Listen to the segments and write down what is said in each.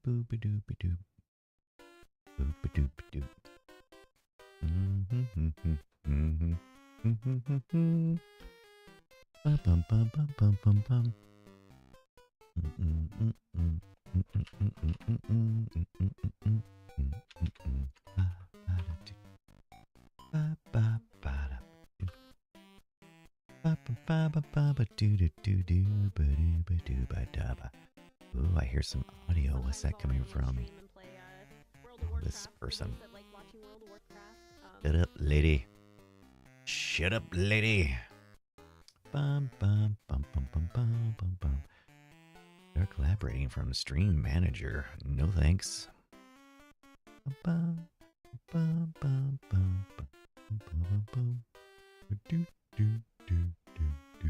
Boop-a-doop-a-doop. Boop-a-doop-a-doop. Bum-bum-bum-bum-bum-bum. Ooh, I hear some audio. What's that coming from? Oh, this person. Shut up, lady. Shut up, lady. Bum, bum, bum, bum, bum, bum, bum, bum. They're collaborating from Stream Manager. No thanks. Bum, bum, bum, bum, bum, bum, bum. Do, do, do, do, do, do,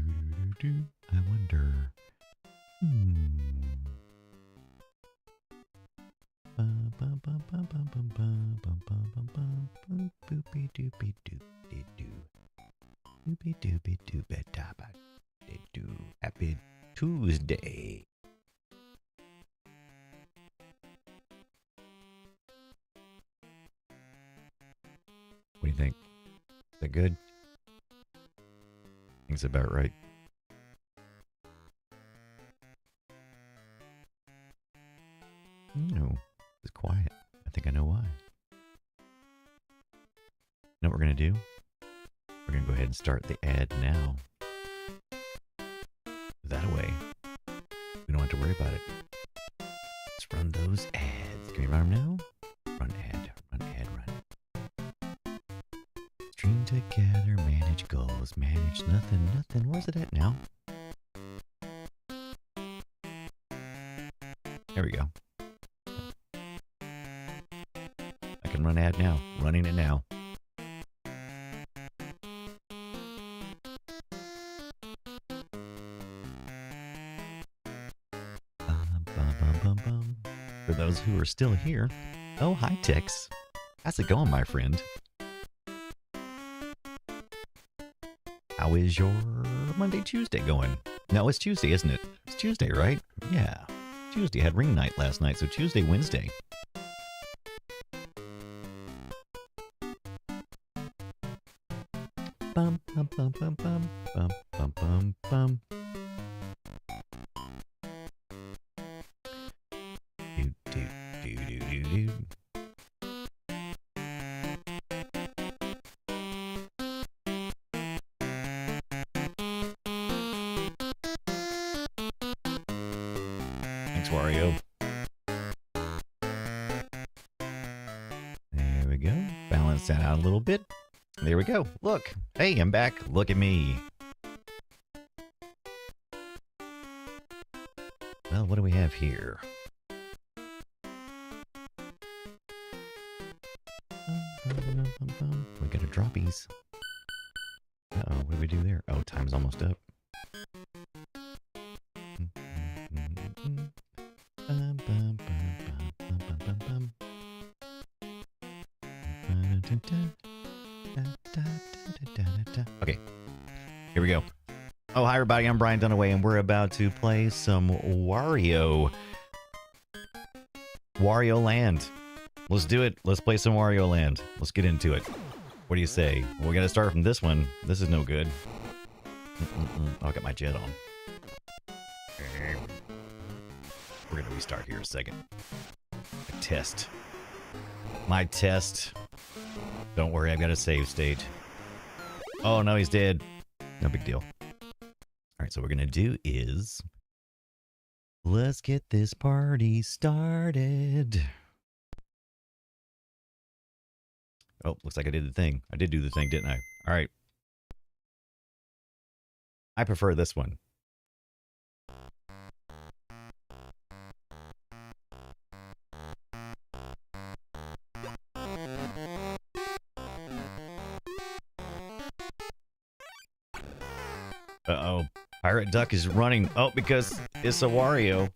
do. I wonder. Bum, bum, bum, bum, bum, bum, bum, bum, bum, bum, bum, bum, boopy doopy doopy doo. Doopy doopy doopy dabba doo. Happy Tuesday. What do you think? Is that good? I think it's about right. No, it's quiet. I think I know why. You know what we're going to do? We're going to go ahead and start the ad now. That way, we don't have to worry about it. Let's run those ads. Can we run them now? Run ad, run ad, run. Stream together, manage goals, manage nothing. Where's it at now? There we go. I can run ad now. Running it now. For those who are still here, oh, hi, Tex. How's it going, my friend? How is your Monday, Tuesday going? No, it's Tuesday, isn't it? It's Tuesday, right? Yeah. Tuesday had ring night last night, so Tuesday, Wednesday. Bum, bum, bum, bum, bum, bum, bum, bum, bum. Thanks, Wario. There we go. Balance that out a little bit. There we go. Look. Hey, I'm back. Look at me. Well, what do we have here? We got a droppies. Uh-oh, what do we do there? Oh, time's almost up. Okay, here we go. Oh, hi everybody, I'm Brian Dunaway, and we're about to play some Wario. Wario Land. Let's do it. Let's play some Wario Land. Let's get into it. What do you say? Well, we gotta start from this one. This is no good. Oh, I got my jet on. We're gonna restart here a second. A test. My test. Don't worry, I've got a save state. Oh no, he's dead. No big deal. Alright, so what we're gonna do is... let's get this party started. Oh, looks like I did the thing. I did do the thing, didn't I? Alright. I prefer this one. Uh-oh. Pirate Duck is running. Oh, because it's a Wario.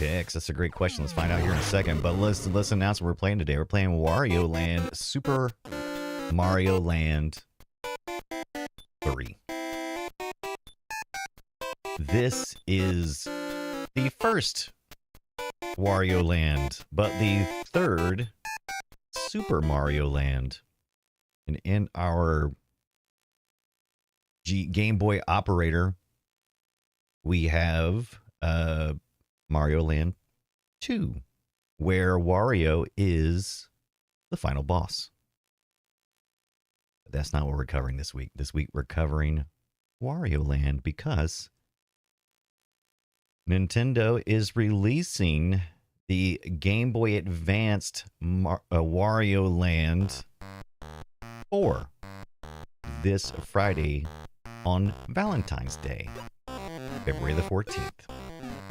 Tex, that's a great question. Let's find out here in a second. But let's announce what we're playing today. We're playing Wario Land, Super Mario Land 3. This is the first Wario Land, but the third Super Mario Land. And in our Game Boy operator, we have Mario Land 2, where Wario is the final boss. But that's not what we're covering this week. This week we're covering Wario Land because Nintendo is releasing the Game Boy Advanced Wario Land 4 this Friday on Valentine's Day, February the 14th.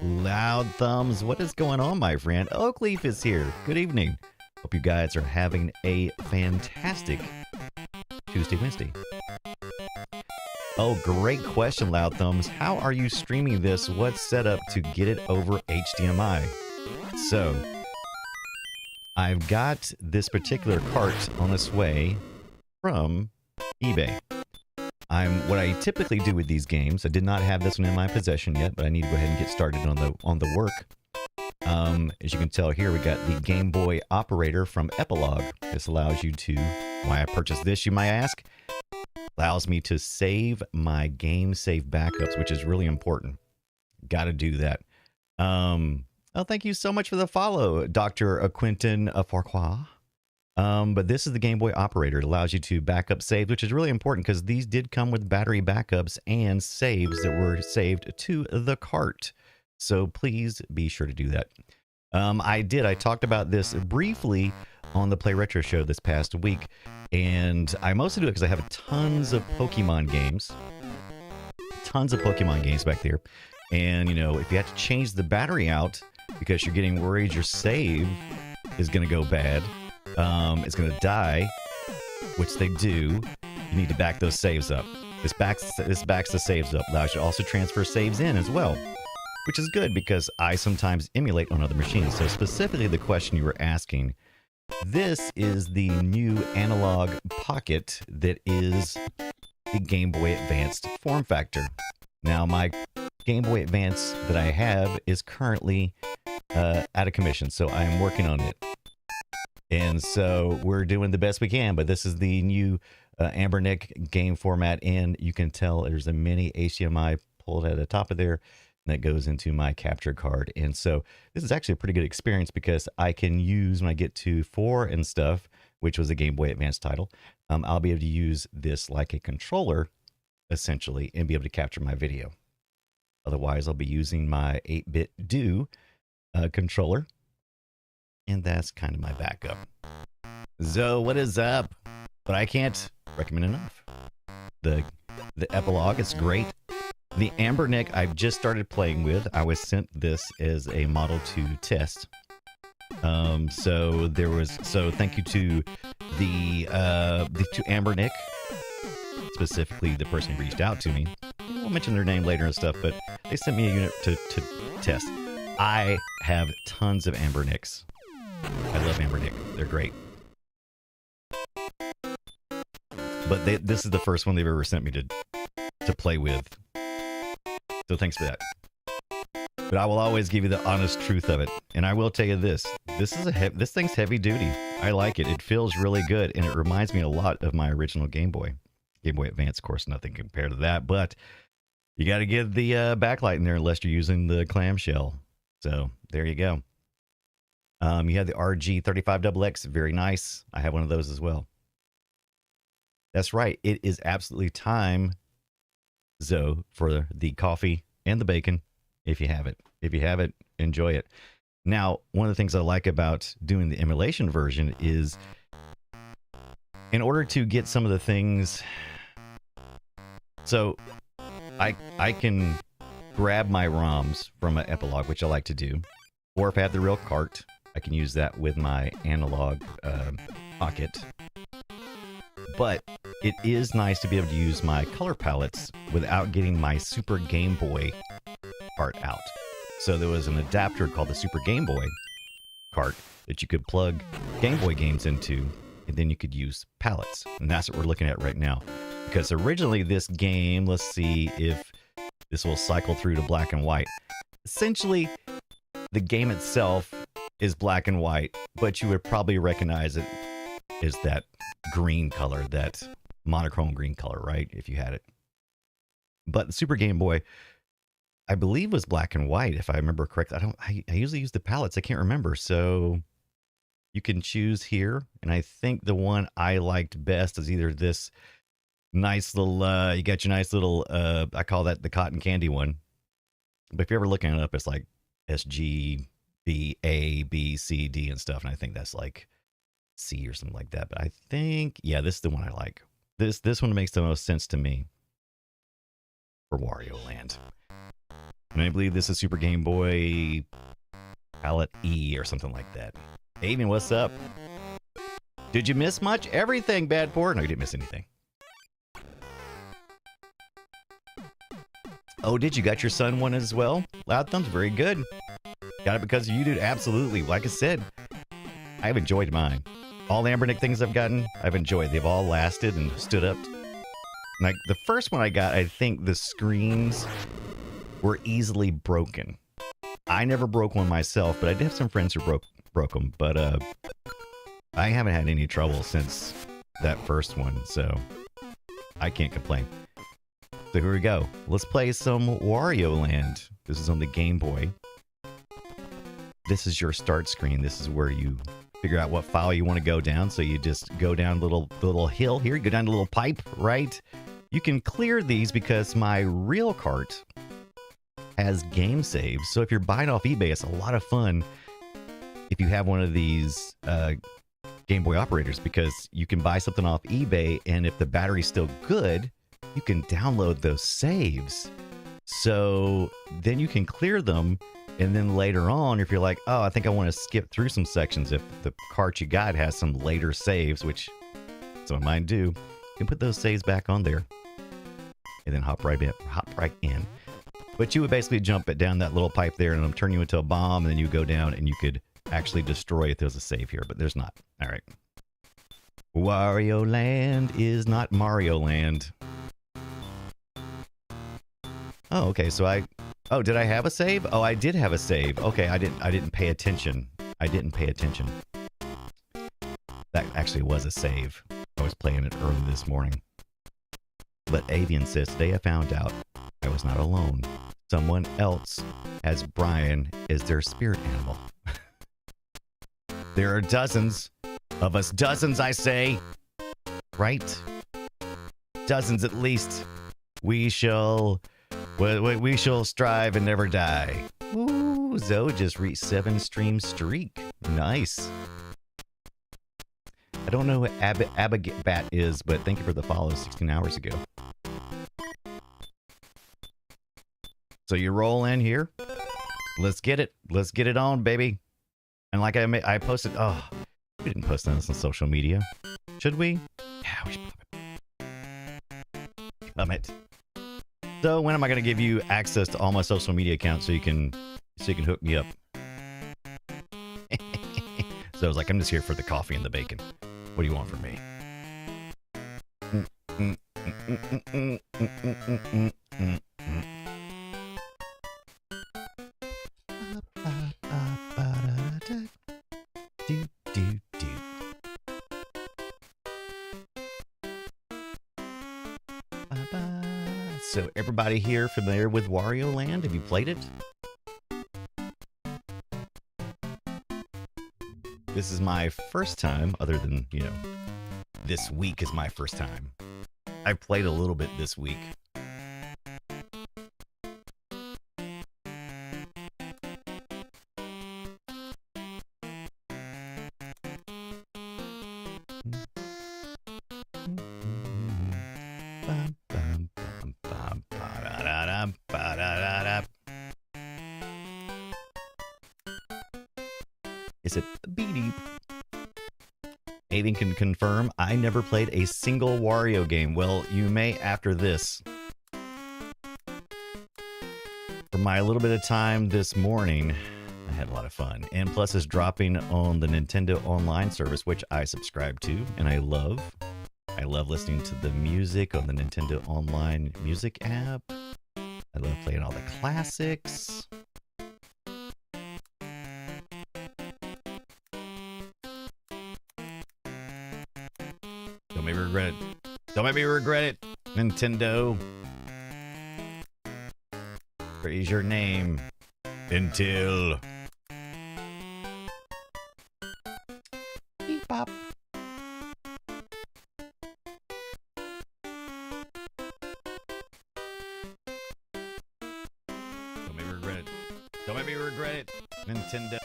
Loud Thumbs, what is going on, my friend? Oakleaf is here. Good evening. Hope you guys are having a fantastic Tuesday, Wednesday. Oh, great question, Loud Thumbs. How are you streaming this? What's set up to get it over HDMI? So, I've got this particular cart on its way from eBay. What I typically do with these games, I did not have this one in my possession yet, but I need to go ahead and get started on the work. As you can tell here, we got the Game Boy operator from Epilogue. This allows you to, why I purchased this, you might ask, allows me to save my game save backups, which is really important. Got to do that. Oh, thank you so much for the follow, Dr. Quentin Farquhar. But this is the Game Boy operator. It allows you to back up saves, which is really important because these did come with battery backups and saves that were saved to the cart. So please be sure to do that. I talked about this briefly on the Play Retro show this past week, and I mostly do it because I have tons of Pokemon games. Tons of Pokemon games back there. And, you know, if you have to change the battery out because you're getting worried your save is going to go bad, it's going to die, which they do, you need to back those saves up. This backs the saves up. Allows you to also transfer saves in as well, which is good because I sometimes emulate on other machines. So specifically the question you were asking, this is the new analog pocket that is the Game Boy Advanced form factor. Now, my Game Boy Advance that I have is currently out of commission, so I'm working on it. And so we're doing the best we can, but this is the new Ambernick game format, and you can tell there's a mini HDMI pulled at the top of there that goes into my capture card. And so this is actually a pretty good experience because I can use, when I get to 4 and stuff, which was a Game Boy Advance title, I'll be able to use this like a controller, essentially, and be able to capture my video. Otherwise, I'll be using my 8-bit Do controller, and that's kind of my backup. So what is up? But I can't recommend enough. The Epilogue, it's great. The Ambernick I've just started playing with. I was sent this as a model to test. So thank you to to Ambernick, specifically the person who reached out to me. We'll mention their name later and stuff, but they sent me a unit to test. I have tons of Ambernicks. I love Ambernick. They're great. But this is the first one they've ever sent me to play with. So thanks for that. But I will always give you the honest truth of it. And I will tell you this. This thing's heavy duty. I like it. It feels really good. And it reminds me a lot of my original Game Boy. Game Boy Advance, of course, nothing compared to that. But you got to get the backlight in there unless you're using the clamshell. So there you go. You have the RG35XX. Very nice. I have one of those as well. That's right. It is absolutely time, Zoe, for the coffee and the bacon, if you have it. If you have it, enjoy it. Now, one of the things I like about doing the emulation version is, in order to get some of the things, so I can grab my ROMs from an Epilogue, which I like to do, or if I have the real cart, I can use that with my analog pocket. But it is nice to be able to use my color palettes without getting my Super Game Boy part out. So there was an adapter called the Super Game Boy cart that you could plug Game Boy games into, and then you could use palettes. And that's what we're looking at right now. Because originally this game, let's see if this will cycle through to black and white. Essentially, the game itself is black and white, but you would probably recognize it as that green color, that monochrome green color, right? If you had it. But the Super Game Boy, I believe, was black and white, if I remember correctly. I usually use the palettes. I can't remember. So you can choose here. And I think the one I liked best is either this nice little, you got your nice little, I call that the cotton candy one. But if you're ever looking it up, it's like SG, B, A, B, C, D and stuff. And I think that's like C or something like that. But I think, yeah, this is the one I like. This one makes the most sense to me for Wario Land. And I believe this is Super Game Boy Palette E or something like that. Aiden, what's up? Did you miss much? Everything, Bad Port? No, you didn't miss anything. Oh, did you got your son one as well? Loud Thumbs, very good. Got it because of you, dude. Absolutely. Like I said, I've enjoyed mine. All the Ambernick things I've gotten, I've enjoyed. They've all lasted and stood up. Like the first one I got, I think the screens were easily broken. I never broke one myself, but I did have some friends who broke them. But I haven't had any trouble since that first one, so I can't complain. So here we go. Let's play some Wario Land. This is on the Game Boy. This is your start screen. This is where you figure out what file you want to go down. So you just go down the little hill here. You go down the little pipe, right? You can clear these because my real cart has game saves. So if you're buying off eBay, it's a lot of fun if you have one of these Game Boy operators, because you can buy something off eBay, and if the battery's still good, you can download those saves. So then you can clear them, and then later on, if you're like, oh, I think I want to skip through some sections, if the cart you got has some later saves, which some of mine do, you can put those saves back on there and then hop right in. But you would basically jump it down that little pipe there, and it'll turn you into a bomb, and then you go down and you could actually destroy it. There's a save here, but there's not. All right. Wario Land is not Mario Land. Oh, okay. So did I have a save? Oh, I did have a save. Okay, I didn't pay attention. I didn't pay attention. That actually was a save. I was playing it early this morning. But Avian says, today I found out I was not alone. Someone else has Brian as their spirit animal. There are dozens of us. Dozens, I say. Right? Dozens at least. We shall strive and never die. Ooh, Zoe just reached 7 stream streak. Nice. I don't know what Ababat is, but thank you for the follow 16 hours ago. So you roll in here. Let's get it. Let's get it on, baby. And like I posted, oh, we didn't post this on social media. Should we? Yeah, we should pop it. So when am I going to give you access to all my social media accounts so you can hook me up? So I was like, I'm just here for the coffee and the bacon. What do you want from me? So everybody here familiar with Wario Land? Have you played it? This is my first time, other than, you know, this week is my first time. I played a little bit this week. Is it beep? Aiden can confirm I never played a single Wario game. Well, you may after this. For my little bit of time this morning, I had a lot of fun. And plus, it's dropping on the Nintendo Online service, which I subscribe to and I love. I love listening to the music on the Nintendo Online music app. I love playing all the classics. Don't make me regret it. Don't make me regret it, Nintendo. Praise your name until beep bop. Don't make me regret it. Don't make me regret it, Nintendo.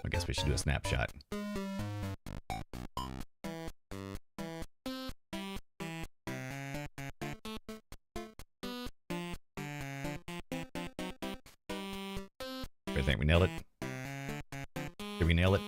I guess we should do a snapshot. I think we nailed it. Did we nail it?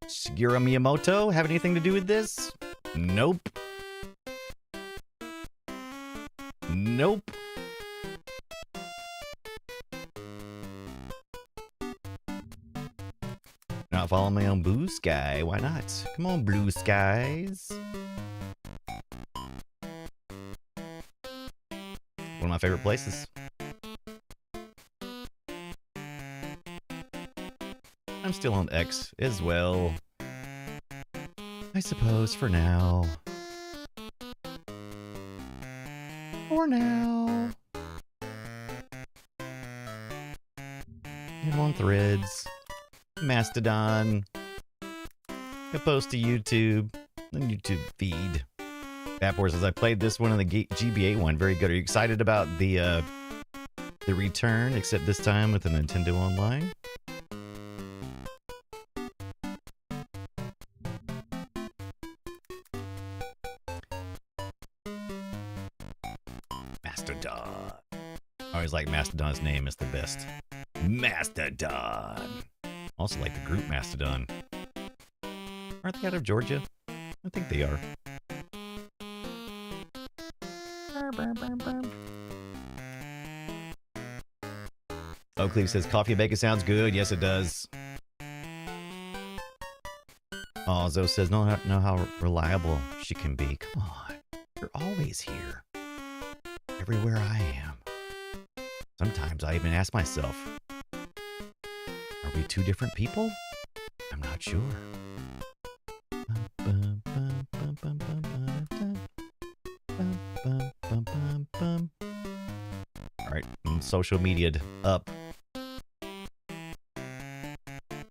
Shigeru Miyamoto have anything to do with this? Nope. Nope. Not following me on Blue Sky. Why not? Come on, Blue Skies. One of my favorite places. I'm still on X as well. I suppose for now. For now. I'm on Threads. Mastodon. I post to YouTube. The YouTube feed. Bad Boy says I played this one in the GBA one. Very good. Are you excited about the return, except this time with the Nintendo Online? Mastodon. I always like Mastodon's name. It's the best. Mastodon. Also like the group Mastodon. Aren't they out of Georgia? I think they are. Oakley says coffee and bacon sounds good. Yes, it does. Oh, Zoe says know how reliable she can be. Come on. You're always here. Everywhere I am. Sometimes I even ask myself, are we two different people? I'm not sure. Alright, social media'd up.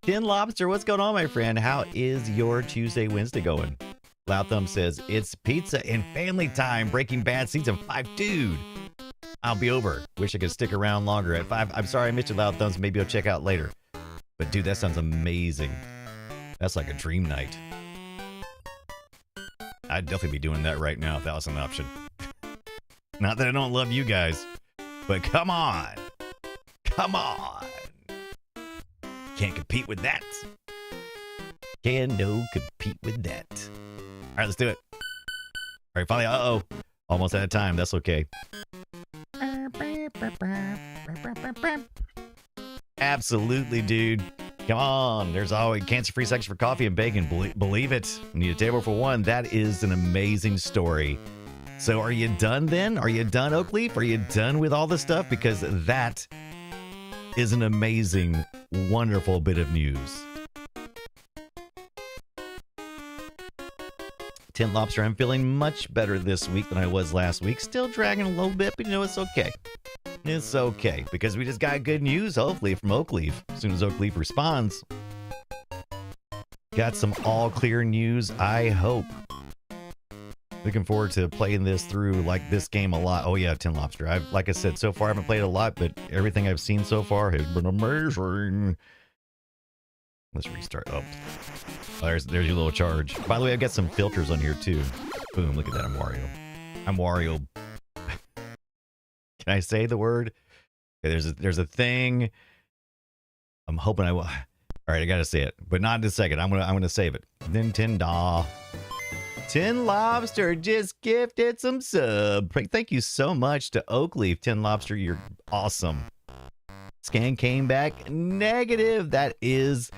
Tin Lobster, what's going on, my friend? How is your Tuesday, Wednesday going? Loud Thumb says, it's pizza and family time. Breaking Bad season 5. Dude, I'll be over. Wish I could stick around longer at 5. I'm sorry I missed you, Loud Thumbs. Maybe I'll check out later. But dude, that sounds amazing. That's like a dream night. I'd definitely be doing that right now if that was an option. Not that I don't love you guys, but come on. Come on. Can't compete with that. Can no compete with that. All right, let's do it. All right, finally, uh-oh. Almost out of time. That's okay. Absolutely, dude. Come on. There's always cancer-free section for coffee and bacon. Believe it. Need a table for one. That is an amazing story. So are you done then? Are you done, Oakleaf? Are you done with all this stuff? Because that is an amazing, wonderful bit of news. Tin Lobster, I'm feeling much better this week than I was last week. Still dragging a little bit, but you know, it's okay. It's okay, because we just got good news, hopefully, from Oakleaf. As soon as Oakleaf responds. Got some all-clear news, I hope. Looking forward to playing this through, like, this game a lot. Oh, yeah, Tin Lobster. Like I said, so far I haven't played a lot, but everything I've seen so far has been amazing. Let's restart. Oh, there's your little charge. By the way, I've got some filters on here, too. Boom, look at that. I'm Wario. I'm Wario. Can I say the word? Okay, there's a thing. I'm hoping I will. All right, I gotta say it, but not in a second. I'm gonna save it. Nintendo. Tin Lobster just gifted some sub. Thank you so much to Oakleaf. Tin Lobster, you're awesome. Scan came back negative. That is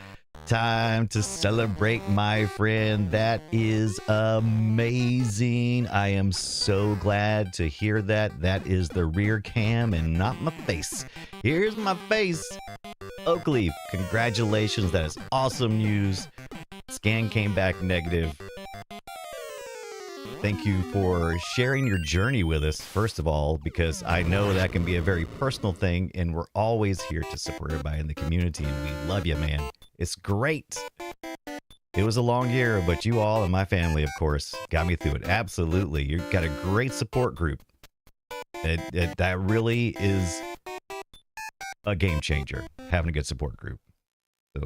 time to celebrate, my friend. That is amazing. I am so glad to hear that. That is the rear cam and not my face. Here's my face. Oakleaf, congratulations. That is awesome news. Scan came back negative. Thank you for sharing your journey with us, first of all, because I know that can be a very personal thing, and we're always here to support everybody in the community, and we love you, man. It's great. It was a long year, but you all and my family, of course, got me through it. Absolutely. You've got a great support group. That really is a game changer, having a good support group.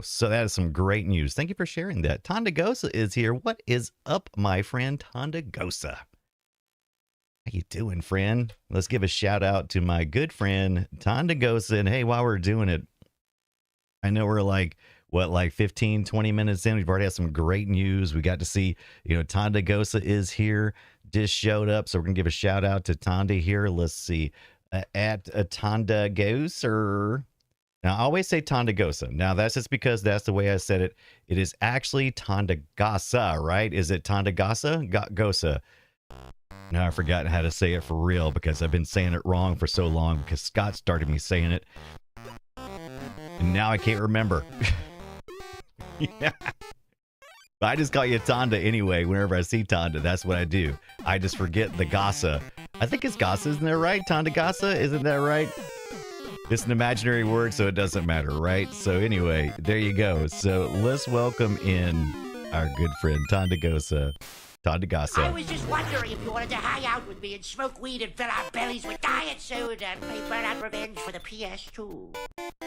So that is some great news. Thank you for sharing that. Tondagosa is here. What is up, my friend Tondagosa? How you doing, friend? Let's give a shout out to my good friend Tondagosa. And hey, while we're doing it, I know we're like 15, 20 minutes in. We've already had some great news. We got to see, Tondagosa is here. Just showed up. So we're going to give a shout out to Tonda here. Let's see. At Tondagosa. Now, I always say Tondagosa. Now, that's just because that's the way I said it. It is actually Tondagasa, right? Is it Tondagasa? Gosa. Now, I've forgotten how to say it for real because I've been saying it wrong for so long because Scott started me saying it. And now I can't remember. Yeah. But I just call you Tonda anyway. Whenever I see Tonda, that's what I do. I just forget the Gasa. I think it's Gasa, isn't that right? Tondagasa, isn't that right? It's an imaginary word, so it doesn't matter, right? So anyway, there you go. So let's welcome in our good friend Tondagosa. Tondagasa. I was just wondering if you wanted to hang out with me and smoke weed and fill our bellies with diet soda and play Burnout Revenge for the PS2.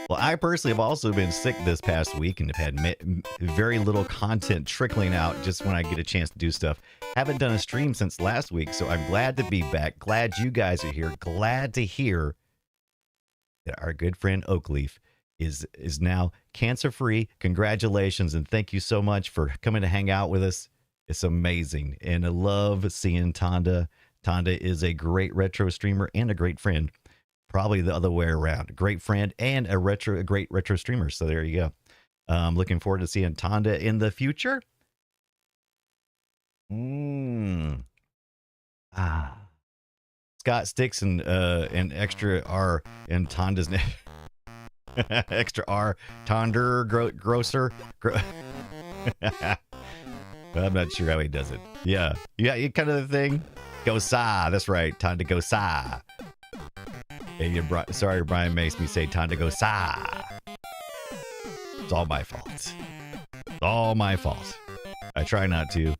Well, I personally have also been sick this past week and have had very little content trickling out just when I get a chance to do stuff. Haven't done a stream since last week, so I'm glad to be back. Glad you guys are here. Glad to hear that our good friend Oakleaf is now cancer-free. Congratulations, and thank you so much for coming to hang out with us. It's amazing, and I love seeing Tonda. Tonda is a great retro streamer and a great friend. Probably the other way around. Great friend and a great retro streamer. So there you go. Looking forward to seeing Tonda in the future. Scott sticks and extra R in Tonda's name. Extra R. Tonder Grosser. I'm not sure how he does it. Yeah, kind of the thing. Gosa. That's right. Tondagosa. Hey, sorry, Brian makes me say Tondagosa. It's all my fault. It's all my fault. I try not to.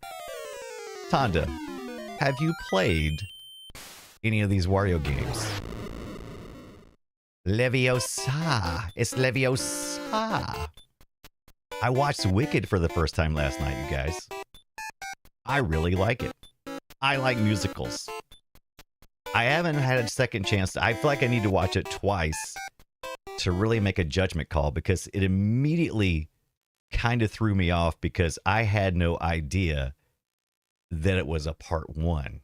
Tonda, have you played any of these Wario games? Leviosa. It's Leviosa. I watched Wicked for the first time last night, you guys. I really like it. I like musicals. I haven't had a second chance. I feel like I need to watch it twice to really make a judgment call because it immediately kind of threw me off because I had no idea that it was a part one.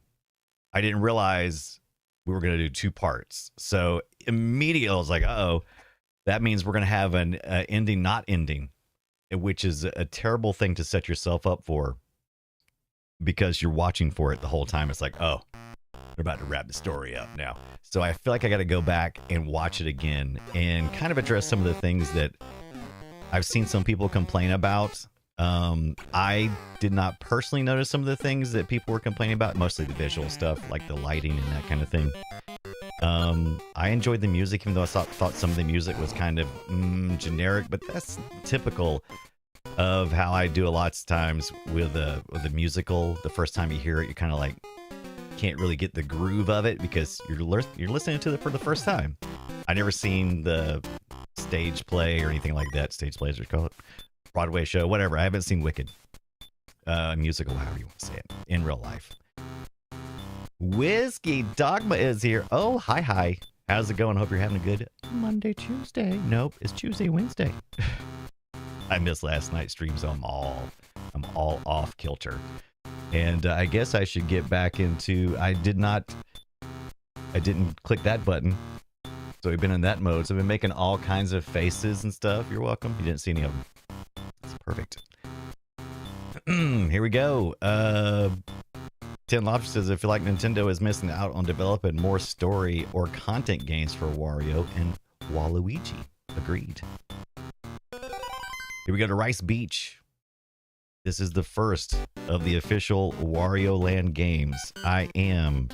I didn't realize we were going to do two parts. So immediately I was like, uh-oh, that means we're going to have an ending not ending, which is a terrible thing to set yourself up for because you're watching for it the whole time. It's like, oh, they're about to wrap the story up now. So I feel like I got to go back and watch it again and kind of address some of the things that I've seen some people complain about. I did not personally notice some of the things that people were complaining about, mostly the visual stuff, like the lighting and that kind of thing. I enjoyed the music, even though I thought some of the music was kind of generic, but that's typical of how I do a lot of times with a musical. The first time you hear it, you kind of like can't really get the groove of it because you're listening to it for the first time. I never seen the stage play or anything like that. Stage plays, what you call it, Broadway show, whatever. I haven't seen Wicked, musical, however you want to say it, in real life. Whiskey Dogma is here. Oh, hi, hi. How's it going? Hope you're having a good Monday, Tuesday. Nope, it's Tuesday, Wednesday. I missed last night's stream, so I'm all off kilter. And I guess I should get back into. I didn't click that button, so we've been in that mode. So I've been making all kinds of faces and stuff. You're welcome. You didn't see any of them. That's perfect. Here we go. 10 Lobster says, I feel like Nintendo is missing out on developing more story or content games for Wario and Waluigi. Agreed. Here we go to Rice Beach. This is the first of the official Wario Land games. I am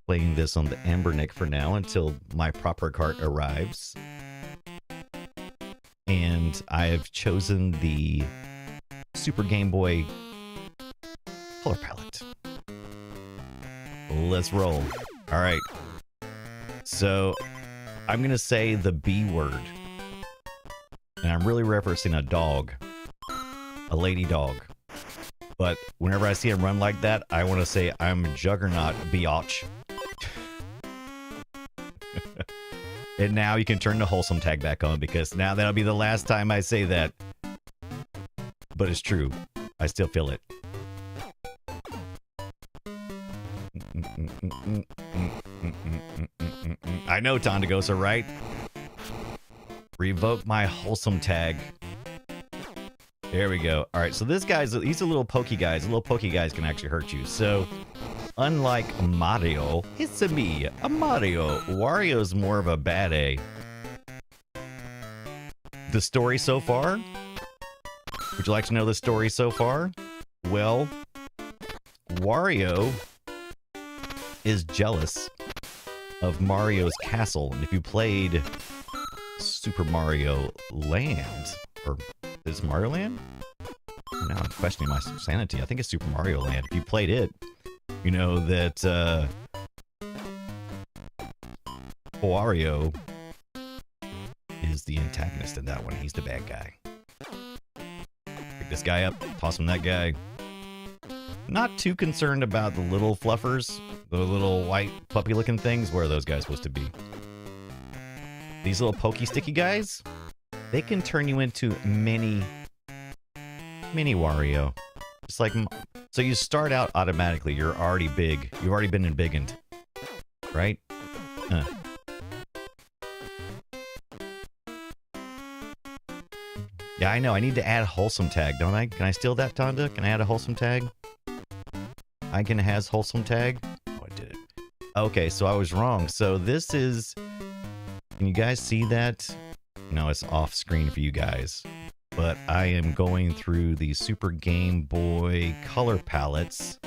playing this on the Ambernick for now until my proper cart arrives. And I have chosen the Super Game Boy color palette. Let's roll. All right. So I'm going to say the B word. And I'm really referencing a dog. A lady dog. But whenever I see him run like that, I want to say I'm Juggernaut biatch. And now you can turn the wholesome tag back on because now that'll be the last time I say that. But it's true. I still feel it. I know, Tondagosa, right? Revoke my wholesome tag. There we go. All right, so this guy's, he's a little pokey guy. Little pokey guys can actually hurt you. So, unlike Mario, it's me, a Mario. Wario's more of a bad A. The story so far? Would you like to know the story so far? Well, Wario is jealous of Mario's castle. And if you played Super Mario Land, or is it Mario Land? Now I'm questioning my sanity. I think it's Super Mario Land. If you played it, you know that Wario is the antagonist in that one. He's the bad guy. Pick this guy up, toss him that guy. Not too concerned about the little fluffers, the little white puppy looking things. Where are those guys supposed to be? These little pokey sticky guys, they can turn you into mini Wario. Just like, so you start out automatically. You're already big. You've already been embiggened, right? Yeah, I know. I need to add wholesome tag, don't I? Can I steal that, Tonda? Can I add a wholesome tag? I can has wholesome tag. Oh, I did it. Okay, so I was wrong. So this is. Can you guys see that? No, it's off screen for you guys. But I am going through the Super Game Boy color palettes.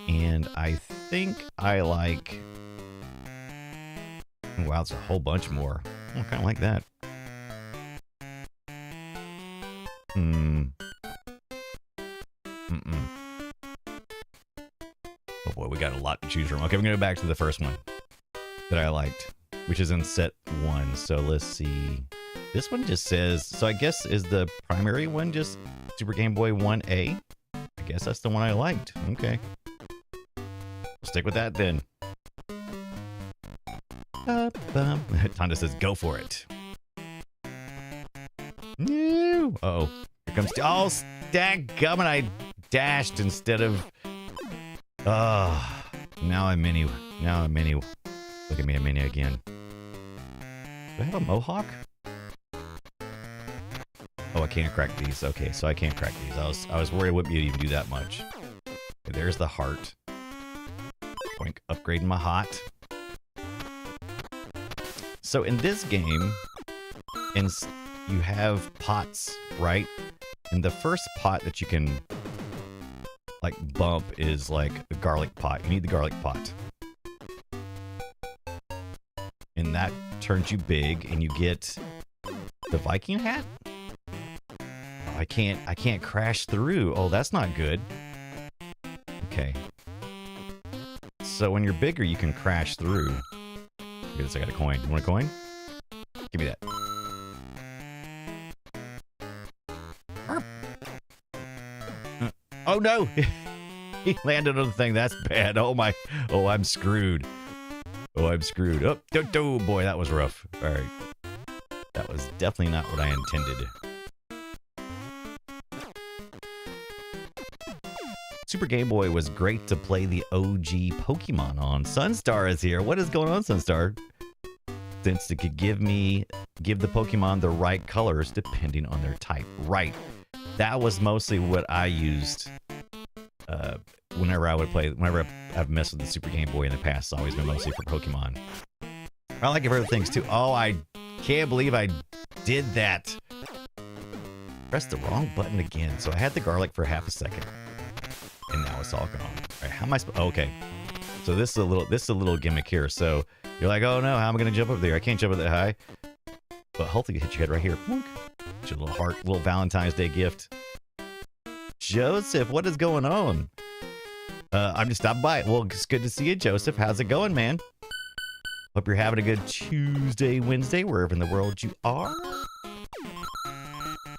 And I think I like... Wow, it's a whole bunch more. I kind of like that. Oh boy, we got a lot to choose from. Okay, we're going to go back to the first one that I liked, which is in set 1. So let's see. This one just says, so I guess is the primary one just Super Game Boy 1A? I guess that's the one I liked. Okay. We'll stick with that then. Tonda says, go for it. No. Uh-oh. Here comes... Oh, dadgummit, I dashed instead of... Now I'm mini. Now I'm mini. Look at me, I'm mini again. Do I have a mohawk? Oh, I can't crack these. Okay, so I can't crack these. I was worried it wouldn't be able to do that much. Okay, there's the heart. Boink, upgrading my hot. So in this game, you have pots, right? And the first pot that you can like bump is like a garlic pot. You need the garlic pot. And that turns you big and you get the Viking hat. Oh, I can't crash through. Oh, that's not good. Okay. So when you're bigger, you can crash through. Look at this, I got a coin. You want a coin? Give me that. Oh, no. He landed on the thing. That's bad. Oh, my. Oh, I'm screwed. Oh, I'm screwed. Oh, boy, that was rough. All right. That was definitely not what I intended. Super Game Boy was great to play the OG Pokemon on. Sunstar is here. What is going on, Sunstar? Since it could give the Pokemon the right colors depending on their type. Right. That was mostly what I used whenever I've messed with the Super Game Boy in the past. It's always been mostly for Pokemon. I like it for other things too. Oh, I can't believe I did that. Pressed the wrong button again. So I had the garlic for half a second. And now it's all gone. All right, how am I okay. So this is a little gimmick here. So you're like, oh no, how am I gonna jump up there? I can't jump up that high. But hopefully you hit your head right here. Get your little heart, little Valentine's Day gift. Joseph, what is going on? I'm just stopping by. Well, it's good to see you, Joseph. How's it going, man? Hope you're having a good Tuesday, Wednesday, wherever in the world you are.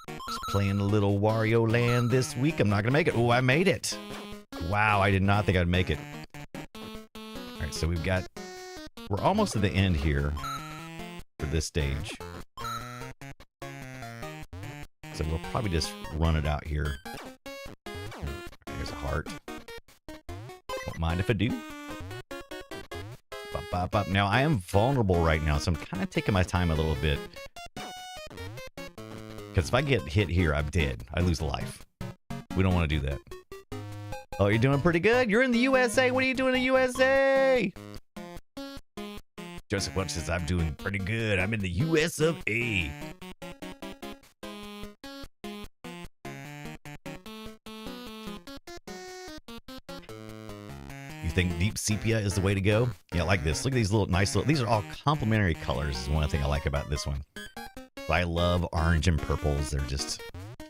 Just playing a little Wario Land this week. I'm not gonna make it. Oh, I made it. Wow, I did not think I'd make it. All right, so we're almost at the end here for this stage. So we'll probably just run it out here. There's a heart. Don't mind if I do. Bop, bop, bop. Now, I am vulnerable right now, so I'm kind of taking my time a little bit. Because if I get hit here, I'm dead. I lose a life. We don't want to do that. Oh, you're doing pretty good. You're in the USA. What are you doing in the USA? Joseph Welch says, I'm doing pretty good. I'm in the US of A. You think deep sepia is the way to go? Yeah, like this. Look at these these are all complementary colors is one thing I like about this one. I love orange and purples.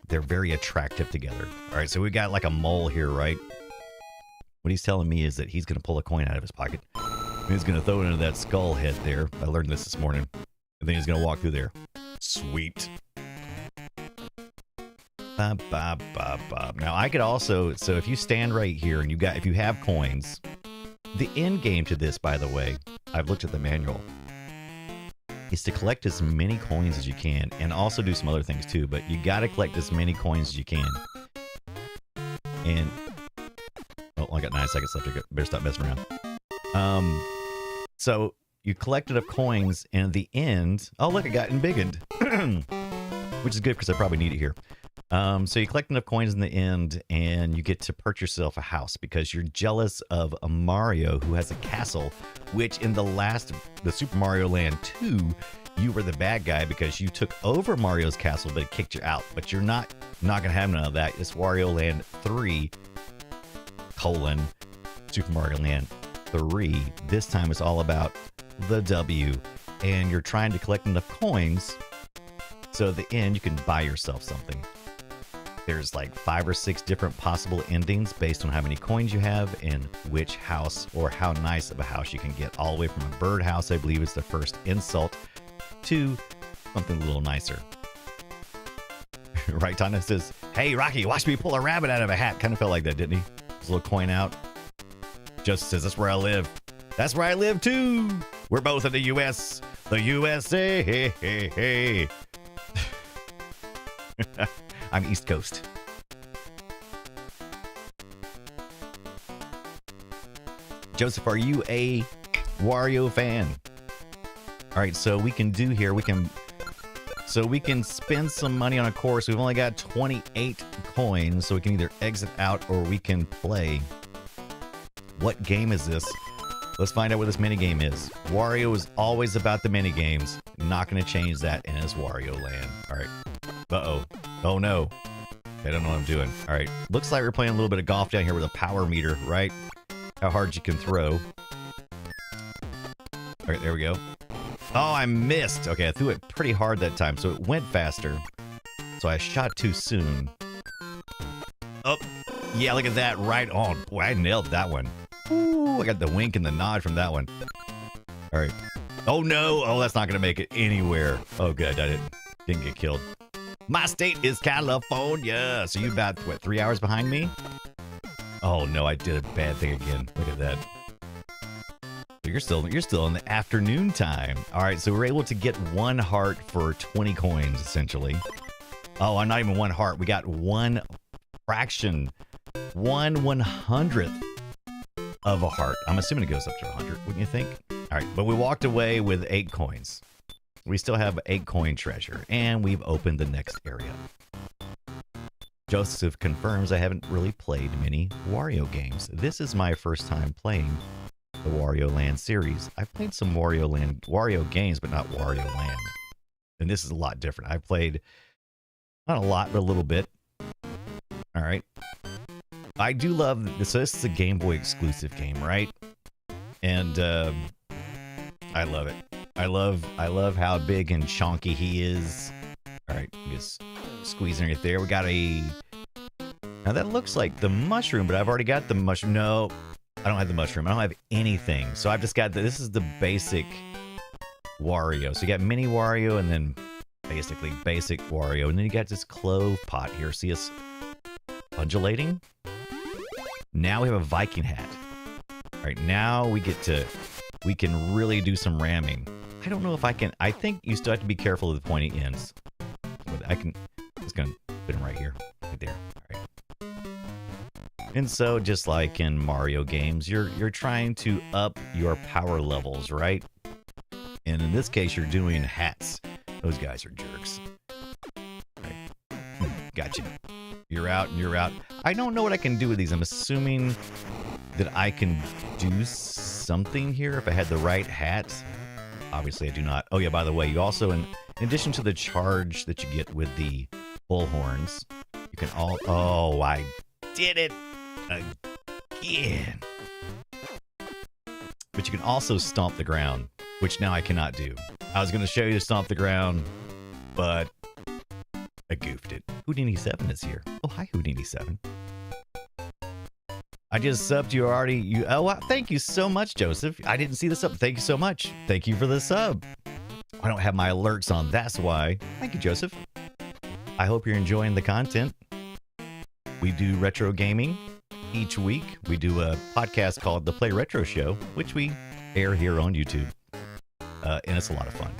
They're very attractive together. All right, so we've got like a mole here, right? What he's telling me is that he's going to pull a coin out of his pocket. And he's going to throw it into that skull head there. I learned this morning. And then he's going to walk through there. Sweet. Bob, bob, bob, bob. Now, I could also... So if you stand right here and if you have coins... The end game to this, by the way, I've looked at the manual, is to collect as many coins as you can. And also do some other things too. But you got to collect as many coins as you can. And... Oh, I got 9 seconds left. I better stop messing around. So you collect enough coins, and at the end, oh look, I got embiggened, which is good because I probably need it here. So you collect enough coins in the end, and you get to purchase yourself a house because you're jealous of a Mario who has a castle, which in the Super Mario Land 2, you were the bad guy because you took over Mario's castle, but it kicked you out. But you're not gonna have none of that. It's Wario Land 3. Super Mario Land 3. This time it's all about the W, and you're trying to collect enough coins so at the end you can buy yourself something. There's like 5 or 6 different possible endings based on how many coins you have and which house or how nice of a house you can get, all the way from a birdhouse, I believe is the first insult, to something a little nicer. Right, Tana says, hey Rocky, watch me pull a rabbit out of a hat. Kind of felt like that, didn't he? His little coin out. Joseph says, that's where I live. That's where I live too. We're both in the US. The USA. Hey, hey, hey. I'm East Coast. Joseph, are you a Wario fan? All right, so we can do here, we can spend some money on a course. We've only got 28 coins, so we can either exit out or we can play. What game is this? Let's find out what this minigame is. Wario is always about the minigames. Not going to change that in his Wario Land. All right. Uh-oh. Oh, no. I don't know what I'm doing. All right. Looks like we're playing a little bit of golf down here with a power meter, right? How hard you can throw. All right, there we go. Oh, I missed. Okay, I threw it pretty hard that time, so it went faster. So I shot too soon. Oh, yeah, look at that. Right on. Boy, I nailed that one. Ooh, I got the wink and the nod from that one. All right. Oh, no. Oh, that's not going to make it anywhere. Oh, good. I didn't get killed. My state is California. So you about, what, 3 hours behind me? Oh no, I did a bad thing again. Look at that. You're still in the afternoon time. All right, so we're able to get 1 heart for 20 coins, essentially. Oh, I'm not even 1 heart. We got 1 fraction, 1/100th of a heart. I'm assuming it goes up to 100, wouldn't you think? All right, but we walked away with 8 coins. We still have 8 coin treasure, and we've opened the next area. Joseph confirms I haven't really played many Wario games. This is my first time playing the Wario Land series. I've played some Wario games, but not Wario Land. And this is a lot different. I've played, not a lot, but a little bit. All right. I do love this. So this is a Game Boy exclusive game, right? And I love it. I love how big and chonky he is. All right, just squeezing it there. We got a. Now that looks like the mushroom, but I've already got the mushroom. No, I don't have the mushroom. I don't have anything. So I've just got this is the basic Wario. So you got mini Wario and then basically basic Wario. And then you got this clove pot here. See us undulating? Now we have a Viking hat. All right, now we can really do some ramming. I don't know if I can. I think you still have to be careful of the pointy ends. It's gonna put him right here, right there. All right. And so, just like in Mario games, you're trying to up your power levels, right? And in this case, you're doing hats. Those guys are jerks. Right. Gotcha. You're out and you're out. I don't know what I can do with these. I'm assuming that I can do something here if I had the right hat. Obviously, I do not. Oh, yeah, by the way, you also, in addition to the charge that you get with the bullhorns, you can all... Oh, I did it again. But you can also stomp the ground, which now I cannot do. I was going to show you to stomp the ground, but I goofed it. Houdini7 is here. Oh, hi, Houdini7. I just subbed you already. Oh, wow. Thank you so much, Joseph. I didn't see the sub. Thank you so much. Thank you for the sub. I don't have my alerts on. That's why. Thank you, Joseph. I hope you're enjoying the content. We do retro gaming each week. We do a podcast called The Play Retro Show, which we air here on YouTube. And it's a lot of fun.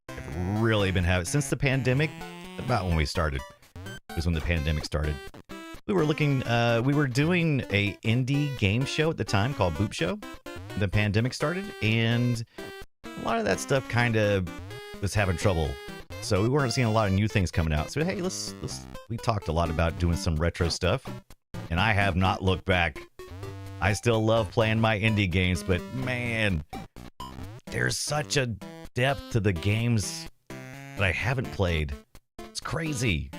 I've really been having since the pandemic, about when we started. It was when the pandemic started. We were doing a indie game show at the time called Boop Show. The pandemic started, and a lot of that stuff kind of was having trouble. So we weren't seeing a lot of new things coming out. So hey, we talked a lot about doing some retro stuff, and I have not looked back. I still love playing my indie games, but man, there's such a depth to the games that I haven't played. It's crazy.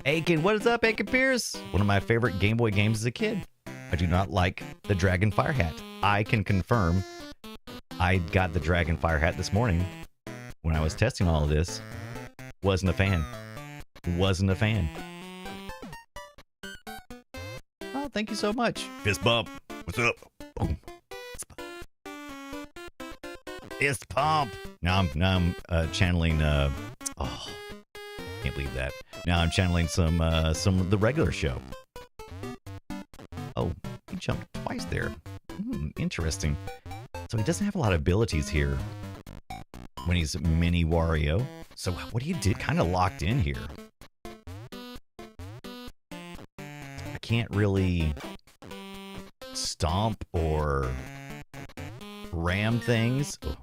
Aiken, what is up, Aiken Pierce? One of my favorite Game Boy games as a kid. I do not like the Dragon Fire hat. I can confirm I got the Dragon Fire hat this morning when I was testing all of this. Wasn't a fan. Wasn't a fan. Oh, thank you so much. Fist bump. What's up? Boom. Fist pump. Now I'm channeling. Oh, can't believe that. Now I'm channeling some of the regular show. Oh, he jumped twice there. Interesting. So he doesn't have a lot of abilities here when he's mini Wario. So what do you do? Kind of locked in here. I can't really stomp or ram things. Oh,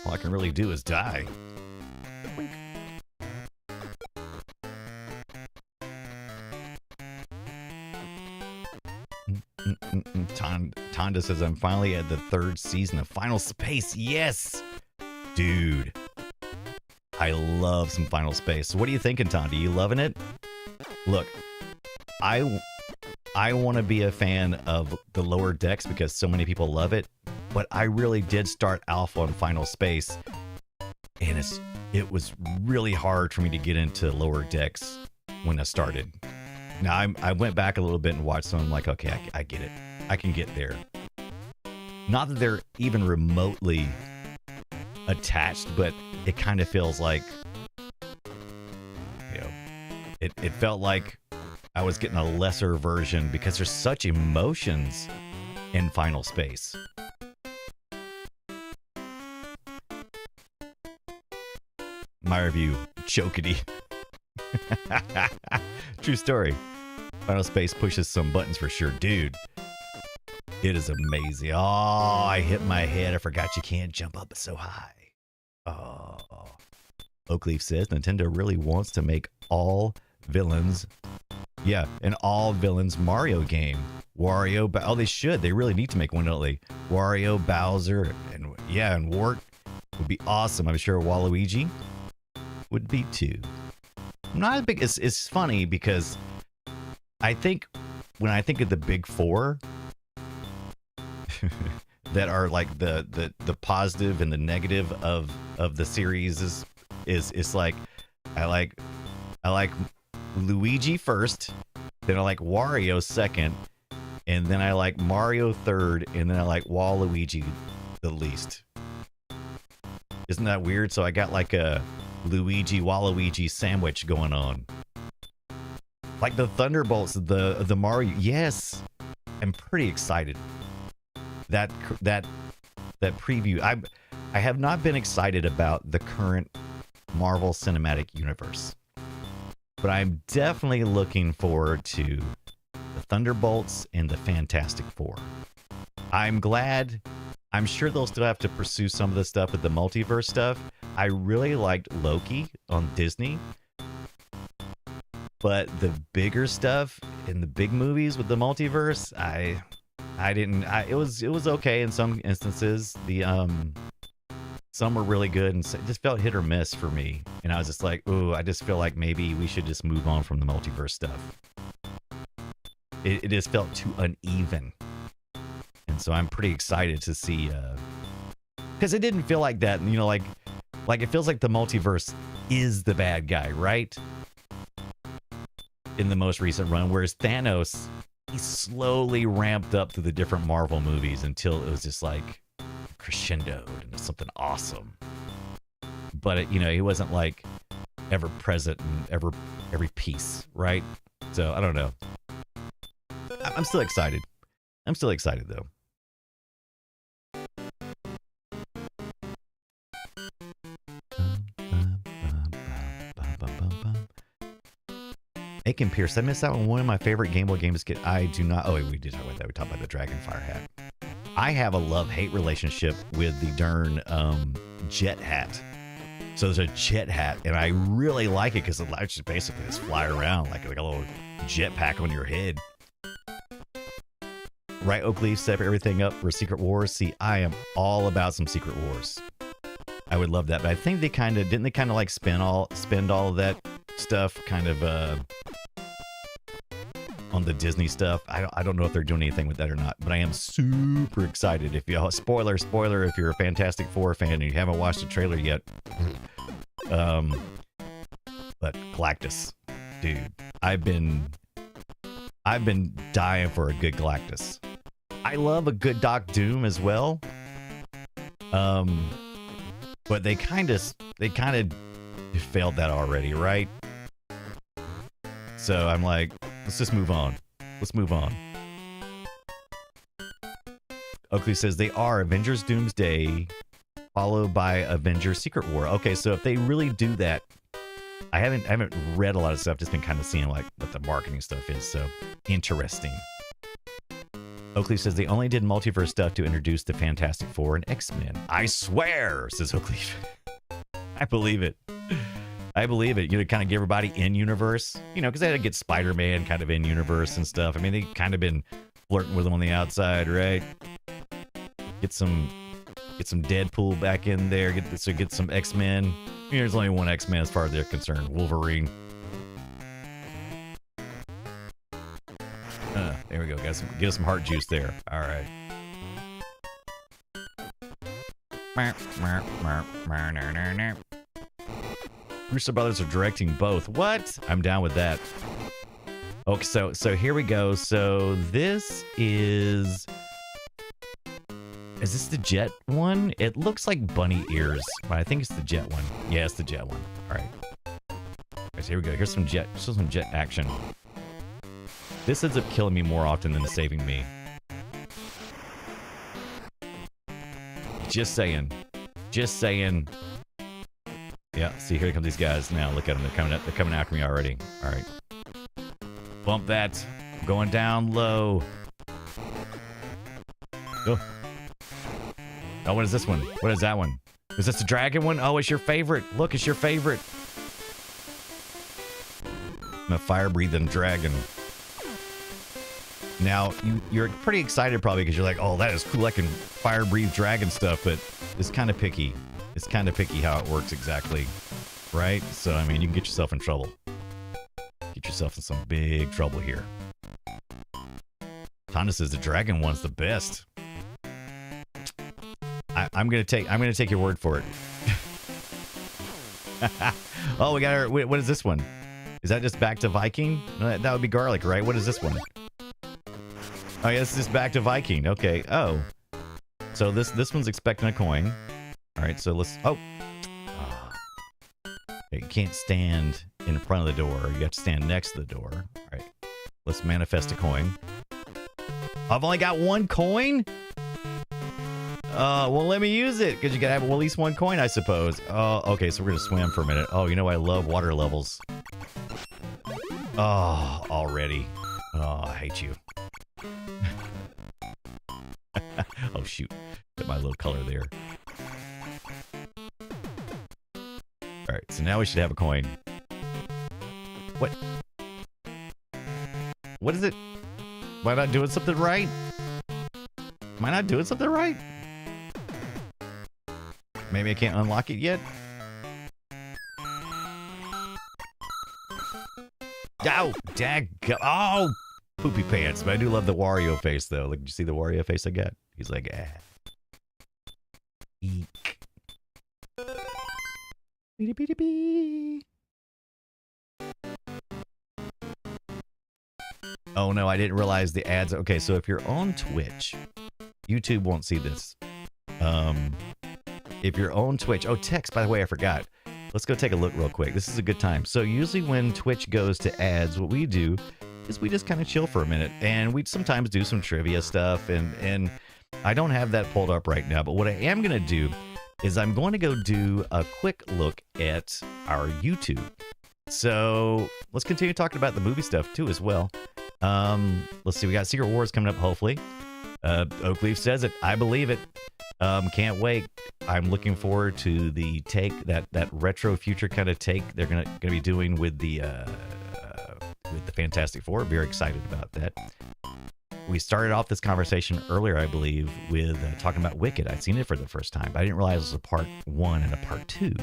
all I can really do is die. Tonda says, I'm finally at the 3rd season of Final Space. Yes! Dude. I love some Final Space. So what are you thinking, Tonda? You loving it? Look, I want to be a fan of the lower decks because so many people love it. But I really did start Alpha on Final Space. And it was really hard for me to get into lower decks when I started. Now, I went back a little bit and watched some. I'm like, okay, I get it. I can get there. Not that they're even remotely attached, but it kind of feels like, you know, it felt like I was getting a lesser version because there's such emotions in Final Space. My review, chokity. True story. Final Space pushes some buttons for sure. Dude, it is amazing. Oh, I hit my head. I forgot you can't jump up so high. Oh. Oakleaf says Nintendo really wants to make all villains, yeah, an all villains Mario game. Wario, oh, they should. They really need to make one, don't they? Wario, Bowser, and yeah, and Wart would be awesome. I'm sure Waluigi would be too. I'm not a big. It's funny because I think when I think of the big four that are like the positive and the negative of the series is like I like Luigi first, then I like Wario second, and then I like Mario third, and then I like Waluigi the least. Isn't that weird? So I got like a Luigi Waluigi sandwich going on. Like the Thunderbolts, the Mario. Yes, I'm pretty excited. That preview. I have not been excited about the current Marvel Cinematic Universe, but I'm definitely looking forward to the Thunderbolts and the Fantastic Four. I'm glad. I'm sure they'll still have to pursue some of the stuff with the multiverse stuff. I really liked Loki on Disney, but the bigger stuff in the big movies with the multiverse, I didn't. It was okay in some instances. Some were really good, and it just felt hit or miss for me. And I was just like, ooh, I just feel like maybe we should just move on from the multiverse stuff. It just felt too uneven. And so I'm pretty excited to see, because it didn't feel like that. You know, like it feels like the multiverse is the bad guy, right? In the most recent run, whereas Thanos, he slowly ramped up through the different Marvel movies until it was just like crescendoed into something awesome. But it, you know, he wasn't like ever present in every piece, right? So I don't know. I'm still excited. I'm still excited though. Aiken Pierce, I missed out on one of my favorite Game Boy games. I do not. Oh, wait, we did talk about that. We talked about the Dragonfire hat. I have a love-hate relationship with the darn jet hat. So there's a jet hat, and I really like it because it lets you basically just fly around like a little jet pack on your head. Right, Oakleaf, set everything up for Secret Wars. See, I am all about some Secret Wars. I would love that, but I think they kind of didn't. They kind of like spend all of that stuff kind of on the Disney stuff. I don't know if they're doing anything with that or not, but I am super excited. If you spoiler, if you're a Fantastic Four fan and you haven't watched the trailer yet, but Galactus, dude, I've been dying for a good Galactus. I love a good Doc Doom as well. But they kind of failed that already, right? So I'm like, let's just move on. Let's move on. Oakley says they are Avengers Doomsday followed by Avengers Secret War. Okay, so if they really do that, I haven't read a lot of stuff, just been kind of seeing like what the marketing stuff is, so interesting. Oakley says they only did multiverse stuff to introduce the Fantastic Four and X-Men. I swear, says Oakley. I believe it. I believe it. You know, kind of get everybody in universe. You know, because they had to get Spider-Man kind of in universe and stuff. I mean, they kind of been flirting with them on the outside, right? Get some Deadpool back in there. Get some X-Men. You know, there's only one X-Men as far as they're concerned. Wolverine. There we go, guys. Get us some heart juice there. All right. Russo Brothers are directing both. What? I'm down with that. Okay, so here we go. So this is this the Jet one? It looks like bunny ears, but I think it's the Jet one. Yeah, it's the Jet one. All right. So here we go. Here's some Jet action. This ends up killing me more often than saving me. Just saying. Just saying. Yeah, see, here come these guys now. Look at them. They're coming after me already. All right. Bump that. I'm going down low. Oh. Oh, what is this one? What is that one? Is this the dragon one? Oh, it's your favorite. Look, it's your favorite. I'm a fire-breathing dragon. Now, you're pretty excited probably because you're like, oh, that is cool. I can fire-breathe dragon stuff, but it's kind of picky. It's kind of picky how it works exactly, right? So, I mean, you can get yourself in trouble. Get yourself in some big trouble here. Tonda says the dragon one's the best. I'm gonna take your word for it. Oh, we got our. What is this one? Is that just back to Viking? No, that would be garlic, right? What is this one? Oh, yeah, this is back to Viking. Okay. Oh, so this one's expecting a coin. All right. So let's. Oh, you can't stand in front of the door. You have to stand next to the door. All right. Let's manifest a coin. I've only got one coin. Well, let me use it, because you gotta have at least one coin, I suppose. Oh, okay, so we're gonna swim for a minute. Oh, you know I love water levels. Oh, already. Oh, I hate you. Oh, shoot. Get my little color there. Alright, so now we should have a coin. What? What is it? Am I not doing something right? Am I not doing something right? Maybe I can't unlock it yet? Oh, dag. Oh, poopy pants. But I do love the Wario face, though. Like, did you see the Wario face I got? He's like, ah. Eek. Beep, beep, beep. Oh, no, I didn't realize the ads. Okay, so if you're on Twitch, YouTube won't see this. If you're on Twitch, oh, text, by the way, I forgot. Let's go take a look real quick. This is a good time. So usually when Twitch goes to ads, what we do is we just kind of chill for a minute, and we sometimes do some trivia stuff, and I don't have that pulled up right now, but what I am going to do is I'm going to go do a quick look at our YouTube. So let's continue talking about the movie stuff too as well. Let's see, we got Secret Wars coming up, hopefully. Oakleaf says it. I believe it. Can't wait. I'm looking forward to the take, that retro future kind of take they're gonna be doing with the Fantastic Four. Very excited about that. We started off this conversation earlier, I believe, with talking about Wicked. I'd seen it for the first time, but I didn't realize it was a part 1 and a part 2.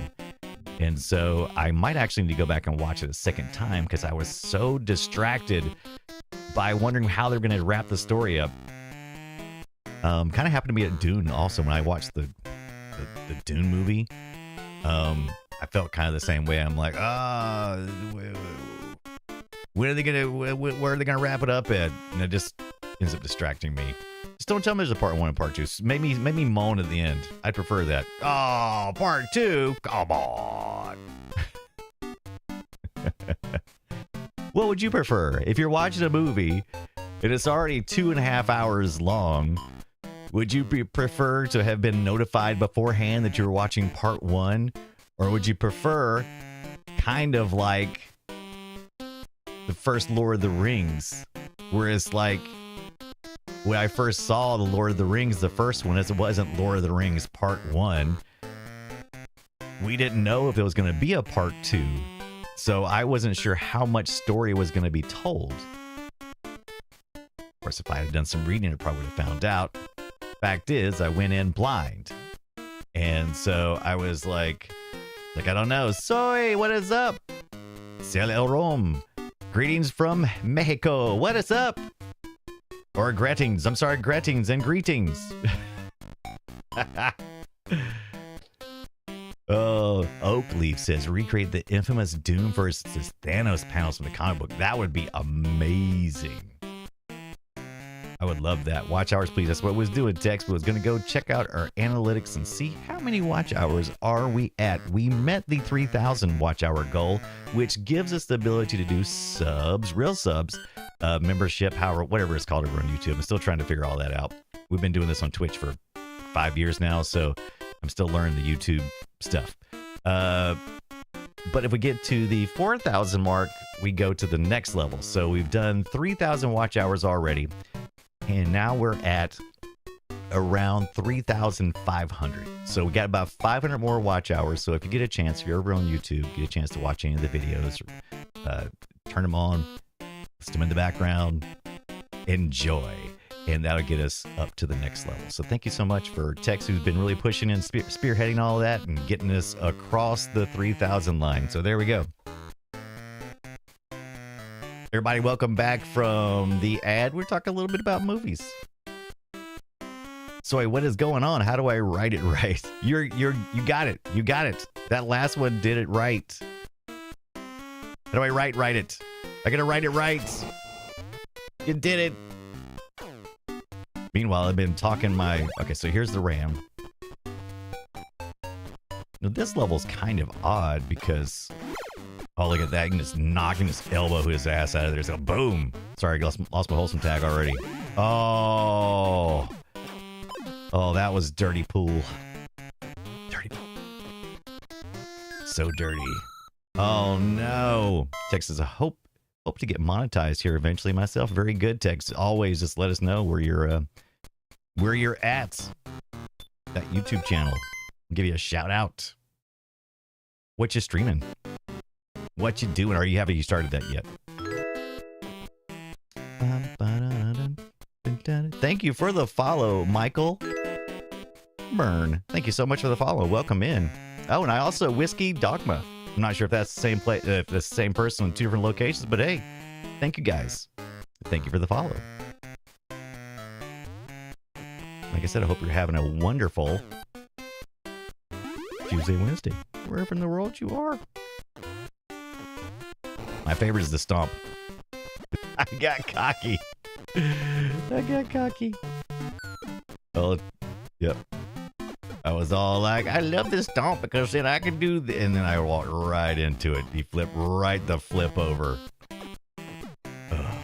And so I might actually need to go back and watch it a second time because I was so distracted by wondering how they're going to wrap the story up. Kind of happened to me at Dune also when I watched the Dune movie. I felt kind of the same way. I'm like, where are they gonna wrap it up at? And it just ends up distracting me. Just don't tell me there's a part 1 and part 2. Make me moan at the end. I'd prefer that. Oh, part 2? Come on. What would you prefer? If you're watching a movie and it's already 2.5 hours long, would you prefer to have been notified beforehand that you were watching part 1? Or would you prefer kind of like the first Lord of the Rings, where it's like when I first saw the Lord of the Rings, the first one, it wasn't Lord of the Rings part 1. We didn't know if it was going to be a part 2. So I wasn't sure how much story was going to be told. Of course, if I had done some reading, I probably would have found out. Fact is, I went in blind. And so I was like, I don't know. Soy, what is up? Ciel el Rom. Greetings from Mexico. What is up? Or greetings. I'm sorry, greetings and greetings. Oh, Oakleaf says recreate the infamous Doom versus Thanos panels from the comic book. That would be amazing. I would love that. Watch hours, please. That's what I was doing. Text was going to go check out our analytics and see how many watch hours are we at. We met the 3,000 watch hour goal, which gives us the ability to do subs, real subs, membership, however, whatever it's called over on YouTube. I'm still trying to figure all that out. We've been doing this on Twitch for 5 years now, so I'm still learning the YouTube stuff. But if we get to the 4,000 mark, we go to the next level. So we've done 3,000 watch hours already, and now we're at around 3,500. So we got about 500 more watch hours. So if you get a chance, if you're over on YouTube, get a chance to watch any of the videos, turn them on, listen to them in the background, enjoy. And that'll get us up to the next level. So thank you so much for Tex, who's been really pushing and spearheading all of that and getting us across the 3,000 line. So there we go. Everybody, welcome back from the ad. We're talking a little bit about movies. So what is going on? How do I write it right? You got it. You got it. That last one did it right. How do I write it? I gotta write it right. You did it. Meanwhile, I've been talking okay, so here's the RAM. Now, this level's kind of odd because, oh, look at that. You can just knock him, just elbow his ass out of there. So, boom. Sorry, I lost my wholesome tag already. Oh. Oh, that was dirty pool. Dirty pool. So dirty. Oh, no. Texas, I hope to get monetized here eventually myself. Very good, Tex. Always just let us know where you're at. That YouTube channel. I'll give you a shout out. What you streaming? What you doing? Or have you started that yet? Thank you for the follow, Michael Burn. Thank you so much for the follow. Welcome in. Oh, and I also Whiskey Dogma. I'm not sure if that's the same place, if the same person in 2 different locations, but hey, thank you guys. Thank you for the follow. Like I said, I hope you're having a wonderful Tuesday, Wednesday, wherever in the world you are. My favorite is the stomp. I got cocky. Oh, yep. I was all like, I love this stomp because then I can do this. And then I walked right into it. He flipped right the flip over. Ugh.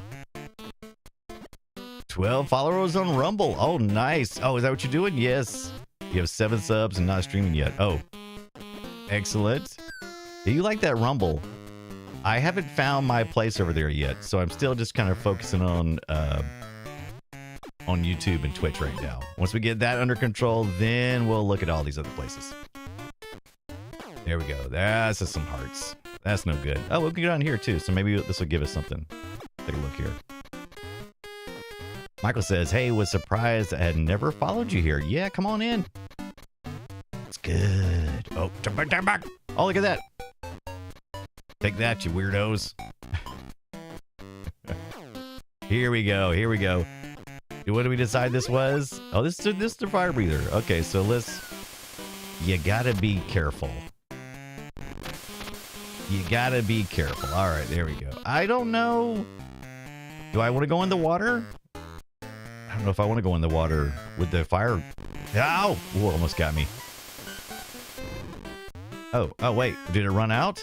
12 followers on Rumble. Oh, nice. Oh, is that what you're doing? Yes. You have 7 subs and not streaming yet. Oh, excellent. Do you like that Rumble? I haven't found my place over there yet, so I'm still just kind of focusing on YouTube and Twitch right now. Once we get that under control, then we'll look at all these other places. There we go. That's just some hearts. That's no good. Oh, we can get on here too, so maybe this will give us something. Take a look here. Michael says, hey, was surprised I had never followed you here. Yeah, come on in. It's good. Oh, turn back. Oh, look at that. Take that, you weirdos. Here we go. What did we decide this was? Oh, this is the fire breather. Okay, so you gotta be careful. All right, there we go. I don't know. Do I want to go in the water? I don't know if I want to go in the water with the fire. Ow! Ooh, almost got me. Oh, wait. Did it run out?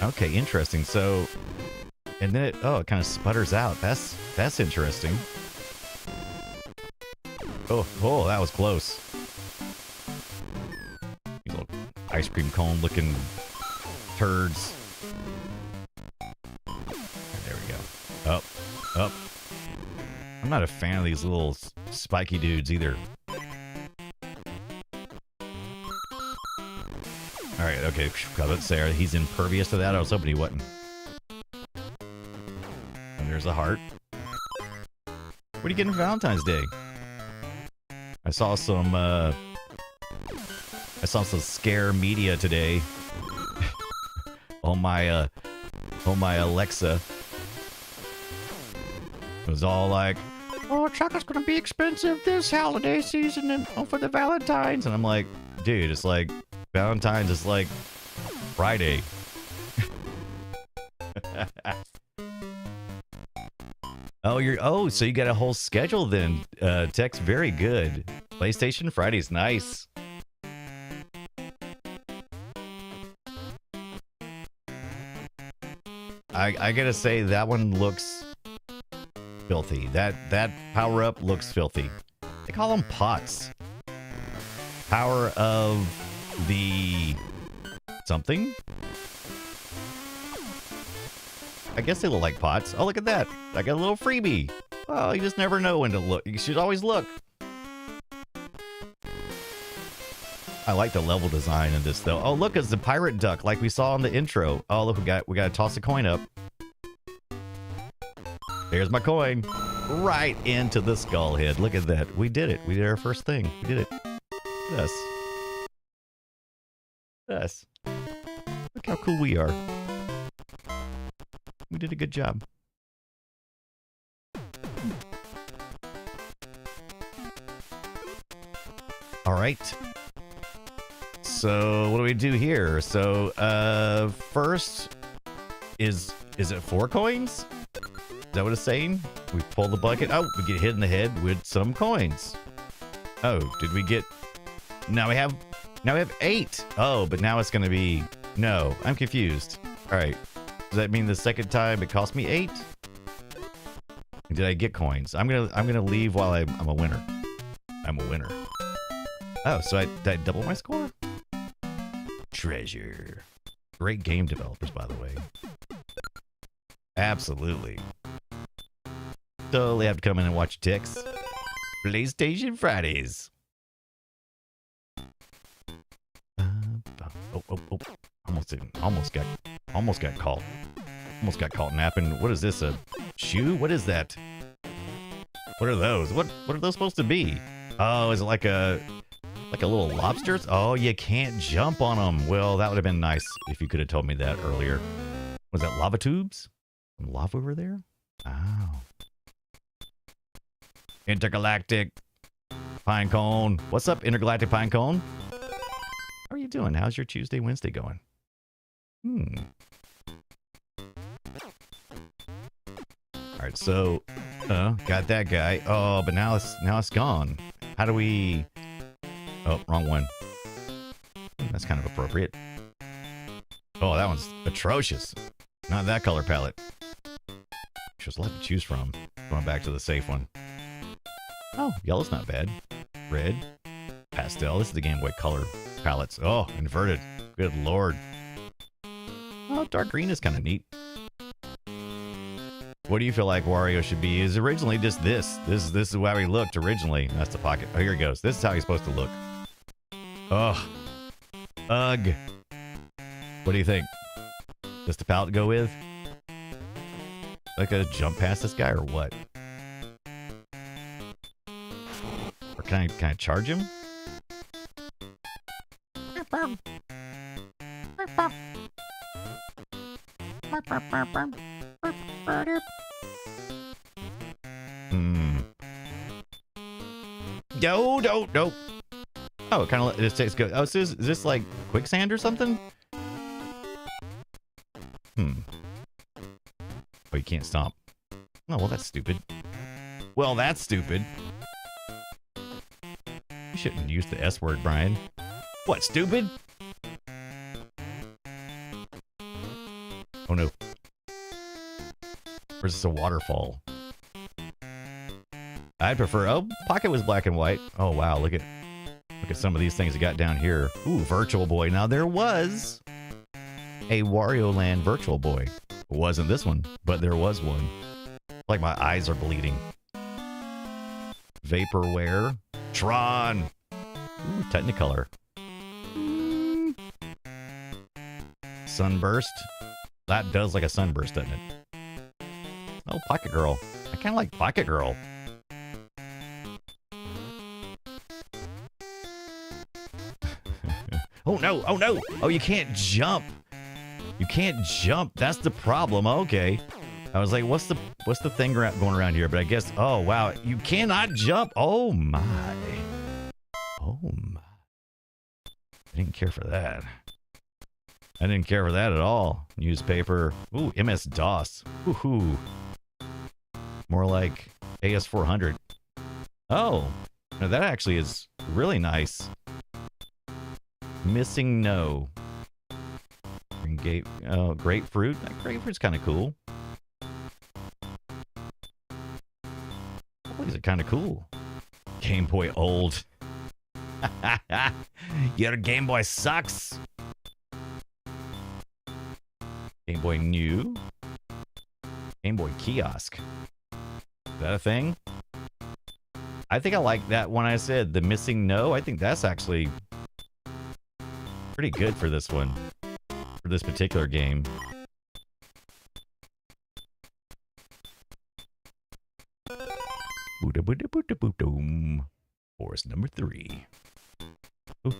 Okay, interesting. So, and then it kind of sputters out. That's interesting. Oh, that was close. These little ice cream cone looking turds. There we go. Up. I'm not a fan of these little spiky dudes either. All right, okay. Let's say he's impervious to that. I was hoping he wasn't. And there's a heart. What are you getting for Valentine's Day? I saw some scare media today on my Alexa. It was all like, oh, chocolate's gonna be expensive this holiday season and for the Valentine's. And I'm like, dude, it's like Valentine's is like Friday. So you got a whole schedule then. Tex, very good. PlayStation Friday's nice. I gotta say that one looks filthy. That power up looks filthy. They call them pots. Power of the something. I guess they look like pots. Oh, look at that. I got a little freebie. Oh, you just never know when to look. You should always look. I like the level design in this, though. Oh, look, it's the pirate duck like we saw in the intro. Oh, look, we got to toss a coin up. There's my coin. Right into the skull head. Look at that. We did it. We did our first thing. We did it. Yes. Yes. Look how cool we are. We did a good job. All right. So what do we do here? So first is it 4 coins? Is that what it's saying? We pull the bucket. Oh, we get hit in the head with some coins. Oh, did we get? Now we have 8. Oh, but now it's gonna be no. I'm confused. All right. Does that mean the second time it cost me 8? Did I get coins? I'm gonna leave while I'm a winner. I'm a winner. Oh, so did I double my score? Treasure. Great game developers, by the way. Absolutely. Totally have to come in and watch ticks. PlayStation Fridays. Oh. Almost got caught. Almost got caught napping. What is this? A shoe? What is that? What are those? What are those supposed to be? Oh, is it like a little lobsters? Oh, you can't jump on them. Well, that would have been nice if you could have told me that earlier. Was that lava tubes? Some lava over there? Oh. Intergalactic pine cone. What's up, intergalactic pine cone? How are you doing? How's your Tuesday, Wednesday going? All right, so got that guy. Oh, but now it's gone. How do we? Oh, wrong one. That's kind of appropriate. Oh, that one's atrocious. Not that color palette. There's a lot to choose from. Going back to the safe one. Oh, yellow's not bad. Red, pastel. This is the Game Boy Color palettes. Oh, inverted. Good lord. Oh, dark green is kind of neat. What do you feel like Wario should be? Is originally just this. This is how he looked originally. That's the pocket. Oh, here he goes. This is how he's supposed to look. Oh. Ugh. What do you think? Just the palette to go with? Like a jump past this guy or what? Or can I charge him? No. Oh, it kind of it takes good. Oh, so is this like quicksand or something? Oh, you can't stomp. Oh, well, that's stupid. Well, that's stupid. You shouldn't use the S word, Brian. What, stupid? Oh, no. Or is this a waterfall? I'd prefer... Oh, Pocket was black and white. Oh, wow. Look at some of these things I got down here. Ooh, Virtual Boy. Now, there was a Wario Land Virtual Boy. It wasn't this one, but there was one. Like my eyes are bleeding. Vaporware. Tron. Ooh, Technicolor. Sunburst. That does like a sunburst, doesn't it? Oh, Pocket Girl. I kind of like Pocket Girl. Oh no, oh no! Oh, you can't jump! You can't jump, that's the problem, okay. I was like, what's the thing going around here? But I guess, oh wow, you cannot jump! Oh my. Oh my. I didn't care for that. I didn't care for that at all. Newspaper. Ooh, MS-DOS. Woohoo. More like AS400. Oh, now that actually is really nice. Missing no. Grapefruit. Grapefruit's kind of cool. These are kind of cool. Game Boy old. Your Game Boy sucks. Game Boy new. Game Boy kiosk. Is that a thing? I think I like that one I said. The missing no. I think that's actually pretty good for this one. For this particular game. Forest number 3. Oh,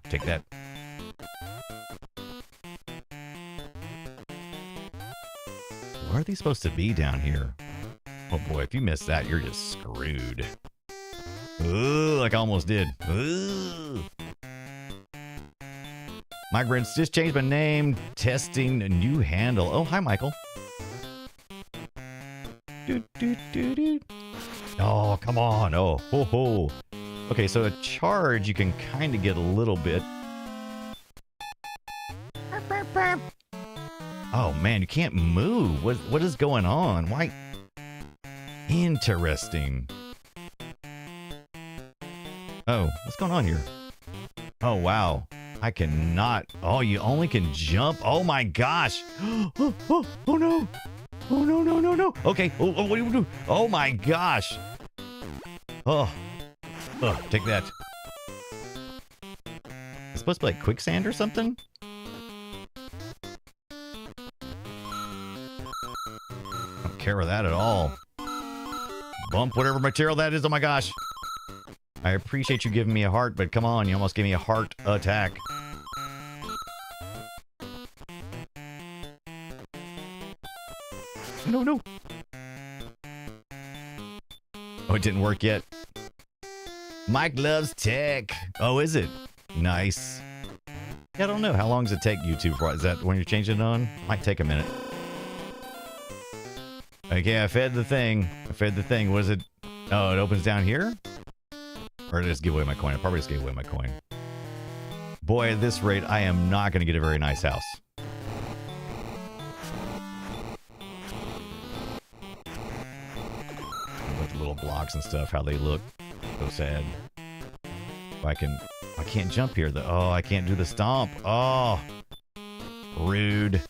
take that. Where are these supposed to be down here? Oh boy, if you miss that, you're just screwed. Ooh, like I almost did. Ooh. Migrants, just changed my name. Testing a new handle. Oh, hi, Michael. Oh, come on. Oh, ho, ho. Okay, so a charge you can kind of get a little bit. Oh, man, you can't move. What is going on? Why? Interesting. Oh, what's going on here? Oh, wow. I cannot. Oh, you only can jump. Oh, my gosh. Oh, no. Oh, no. Okay. Oh, what do you do? Oh, my gosh. Oh, take that. It's supposed to be like quicksand or something? I don't care with that at all. Bump whatever material that is. Oh, my gosh. I appreciate you giving me a heart, but come on, you almost gave me a heart attack. No. Oh, it didn't work yet. Mike loves tech. Oh, is it? Nice. Yeah, I don't know. How long does it take YouTube for? Is that when you're changing it on? Might take a minute. Okay, I fed the thing. What is it? Oh, it opens down here? Or did I just give away my coin? I probably just gave away my coin. Boy, at this rate, I am not going to get a very nice house. Look at the little blocks and stuff, how they look. So sad. I can't jump here, though. Oh, I can't do the stomp. Oh, rude.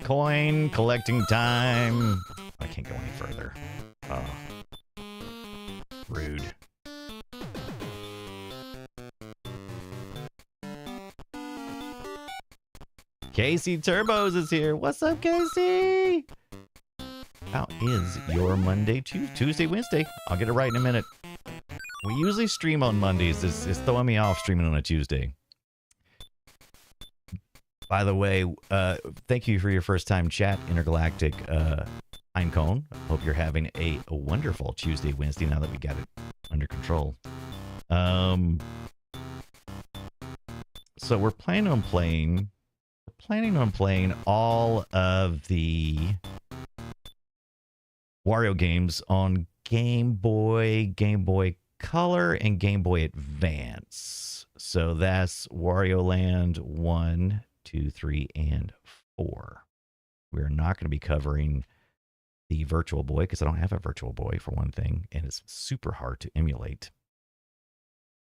Coin collecting time. I can't go any further. Oh. Rude. Casey Turbos is here. What's up, Casey? How is your Monday, Tuesday, Wednesday? I'll get it right in a minute. We usually stream on Mondays. It's throwing me off streaming on a Tuesday. By the way, thank you for your first time chat, Intergalactic Pinecone. Hope you're having a wonderful Tuesday, Wednesday now that we got it under control. So we're planning on playing all of the Wario games on Game Boy, Game Boy Color, and Game Boy Advance. So that's Wario Land 1, 2, 3, and 4. We're not going to be covering the Virtual Boy because I don't have a Virtual Boy, for one thing, and it's super hard to emulate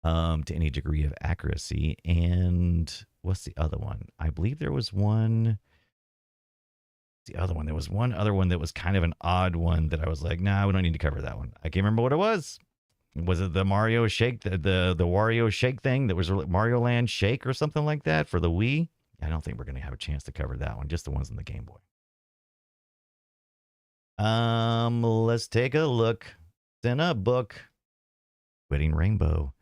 to any degree of accuracy. And what's the other one? I believe there was one. There was one other one that was kind of an odd one that I was like, nah, we don't need to cover that one. I can't remember what it was. Was it the Mario Shake, the Wario Shake thing that was Mario Land Shake or something like that for the Wii? I don't think we're going to have a chance to cover that one, just the ones in the Game Boy. Let's take a look. It's in a book. Quitting Rainbow.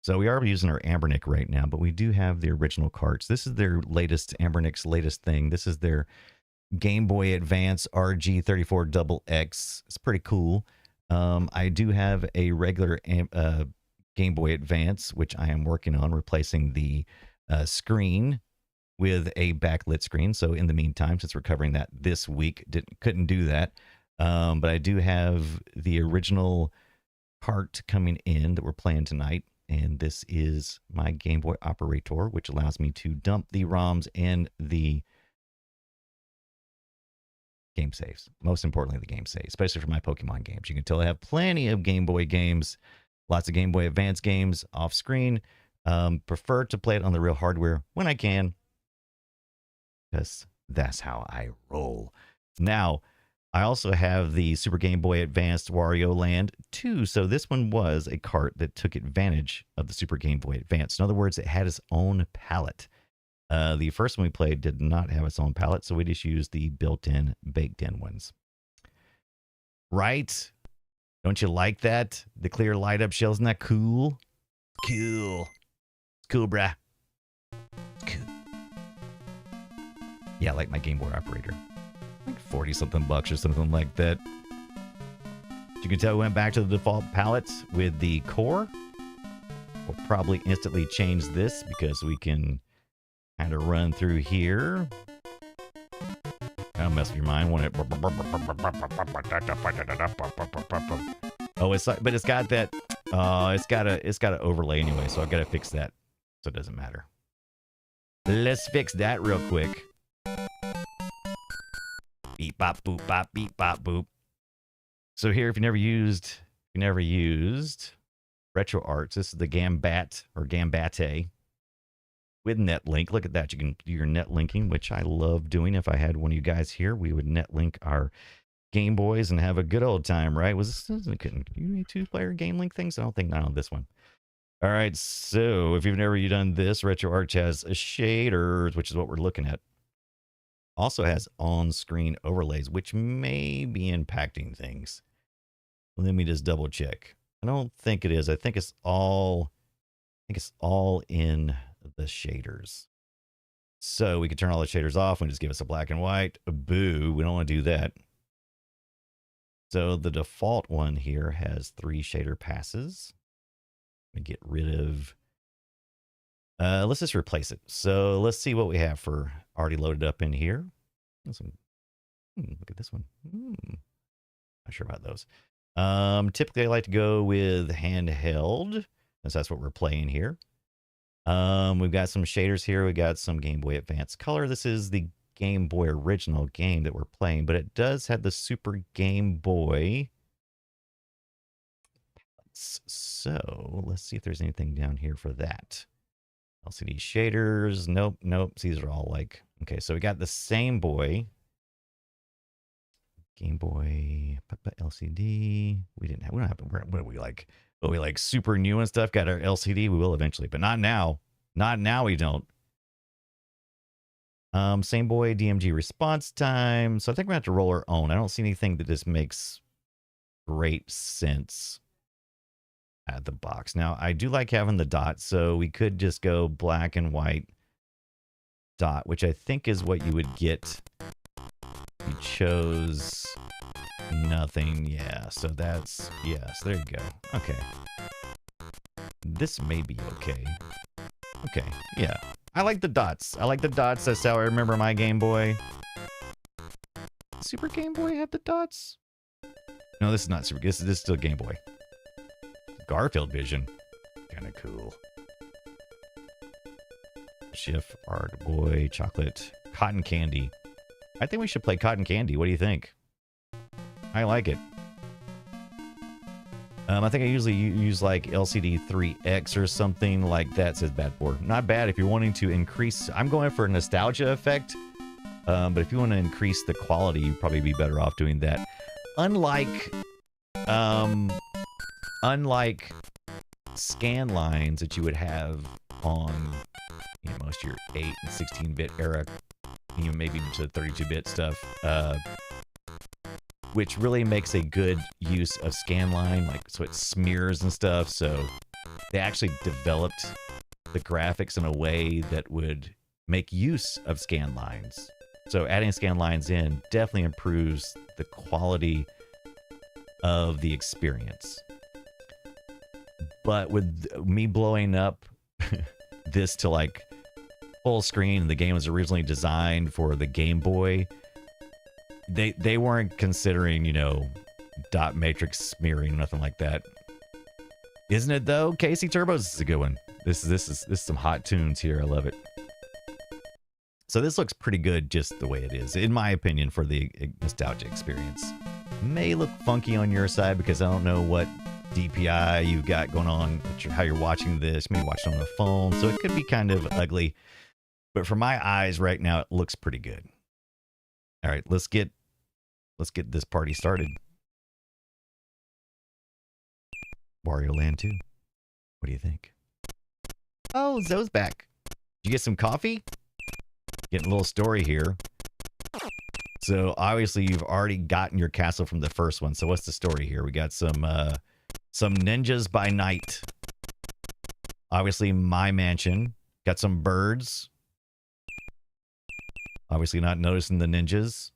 So we are using our Ambernick right now, but we do have the original carts. This is their latest, Ambernick's latest thing. This is their Game Boy Advance RG34XX. It's pretty cool. I do have a regular Game Boy Advance, which I am working on replacing the screen with a backlit screen. So in the meantime, since we're covering that this week, couldn't do that. But I do have the original cart coming in that we're playing tonight. And this is my Game Boy Operator, which allows me to dump the ROMs and the game saves. Most importantly, the game saves, especially for my Pokemon games. You can tell I have plenty of Game Boy games, lots of Game Boy Advance games off screen. Prefer to play it on the real hardware when I can, because that's how I roll. Now, I also have the Super Game Boy Advanced Wario Land 2. So this one was a cart that took advantage of the Super Game Boy Advance. In other words, it had its own palette. The first one we played did not have its own palette, so we just used the built-in, baked-in ones. Right? Don't you like that? The clear light-up shell, isn't that cool? Cool. Cool, brah. Cool. Yeah, I like my Game Boy Operator. Like 40-something bucks or something like that. You can tell we went back to the default palette with the core. We'll probably instantly change this because we can kind of run through here. That'll mess with your mind, won't it? Oh, it's like, but it's got that. It's got an overlay anyway, so I've got to fix that, so it doesn't matter. Let's fix that real quick. Beep bop boop bop beep bop boop. So here, if you never used RetroArch, this is the Gambat or Gambate with NetLink. Look at that. You can do your net linking, which I love doing. If I had one of you guys here, we would net link our Game Boys and have a good old time, right? Couldn't you need 2-player game link things? I don't think not on this one. All right, so if you've never done this, RetroArch has shaders, which is what we're looking at. Also has on-screen overlays, which may be impacting things. Let me just double check. I don't think it is. I think it's all in the shaders. So we could turn all the shaders off and just give us a black and white. Boo, we don't want to do that. So the default one here has 3 shader passes. Let me get rid of... let's just replace it. So let's see what we have for already loaded up in here. Look at this one. Not sure about those. Typically I like to go with handheld, since that's what we're playing here. We've got some shaders here. We got some Game Boy Advance Color. This is the Game Boy original game that we're playing, but it does have the Super Game Boy. So let's see if there's anything down here for that. LCD shaders. Nope. These are all like, okay, so we got the same boy. Game Boy LCD. We don't have, what are we like? Are we like super new and stuff? Got our LCD? We will eventually, but not now. Not now, we don't. Same boy DMG response time. So I think we're going to have to roll our own. I don't see anything that just makes great sense at the box. Now, I do like having the dot, so we could just go black and white dot, which I think is what you would get. You chose nothing. Yeah, so that's, yes, there you go. Okay. This may be okay. Okay, yeah. I like the dots. I like the dots. That's how I remember my Game Boy. Super Game Boy had the dots? No, this is not Super. This is still Game Boy. Garfield Vision. Kind of cool. Schiff, Art Boy, Chocolate, Cotton Candy. I think we should play Cotton Candy. What do you think? I like it. I think I usually use like LCD 3X or something like that. Says bad for. Not bad if you're wanting to increase. I'm going for a nostalgia effect. But if you want to increase the quality, you'd probably be better off doing that. Unlike scan lines that you would have on, you know, most of your 8 and 16-bit era, you know, maybe to 32-bit stuff, which really makes a good use of scan line, like so it smears and stuff. So they actually developed the graphics in a way that would make use of scan lines. So adding scan lines in definitely improves the quality of the experience. But with me blowing up this to like full screen and the game was originally designed for the Game Boy, they weren't considering, you know, dot matrix smearing, nothing like that. Isn't it though? Casey Turbos, this is a good one. This is some hot tunes here. I love it. So this looks pretty good just the way it is, in my opinion, for the nostalgia experience. May look funky on your side because I don't know what DPI you've got going on, how you're watching this. Maybe watch it on the phone, so it could be kind of ugly. But for my eyes right now, it looks pretty good. All right, let's get this party started. Wario Land 2. What do you think? Oh, Zoe's back. Did you get some coffee? Getting a little story here. So obviously you've already gotten your castle from the first one. So what's the story here? We got some ninjas by night. Obviously my mansion. Got some birds. Obviously not noticing the ninjas.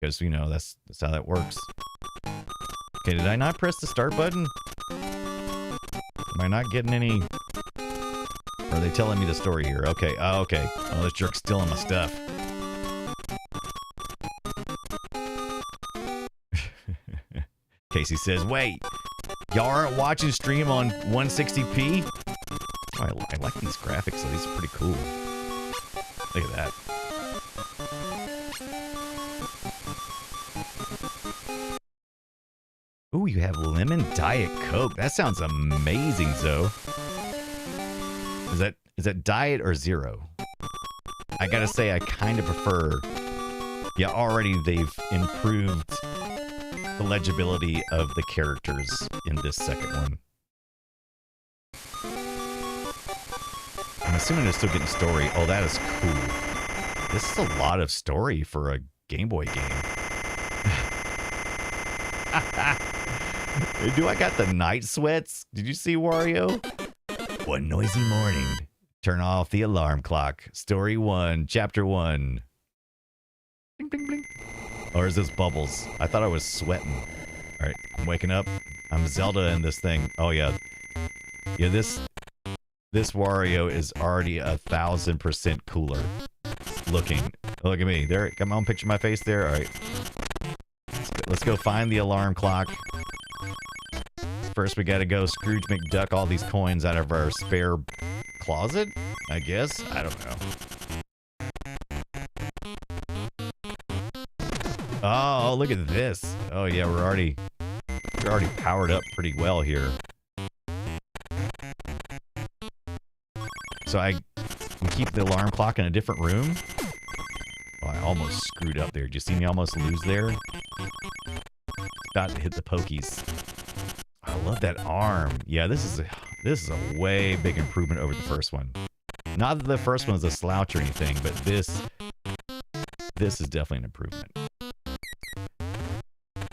Because, you know, that's how that works. Okay, did I not press the start button? Am I not getting any... Or are they telling me the story here? Okay, okay. Oh, this jerk's stealing my stuff. Casey says, wait, y'all aren't watching stream on 160p? Oh, I like these graphics, though. These are pretty cool. Look at that. Ooh, you have lemon Diet Coke. That sounds amazing, Zoe. Is that diet or zero? I gotta say, I kind of prefer... Yeah, already they've improved the legibility of the characters in this second one. I'm assuming they're still getting story. Oh, that is cool. This is a lot of story for a Game Boy game. Do I got the night sweats? Did you see Wario? One noisy morning. Turn off the alarm clock. Story 1, Chapter 1. Bling, bling, bling. Or is this bubbles? I thought I was sweating. Alright, I'm waking up. I'm Zelda in this thing. Oh, yeah. Yeah, this Wario is already 1,000% cooler looking. Look at me. There, got my own picture of my face there. Alright. Let's go find the alarm clock. First, we gotta go Scrooge McDuck all these coins out of our spare closet, I guess. I don't know. Oh, look at this. Oh yeah, we're already powered up pretty well here. So we keep the alarm clock in a different room. Oh, I almost screwed up there. Did you see me almost lose there? About to hit the pokies. I love that arm. Yeah, this is a way big improvement over the first one. Not that the first one was a slouch or anything, but this is definitely an improvement.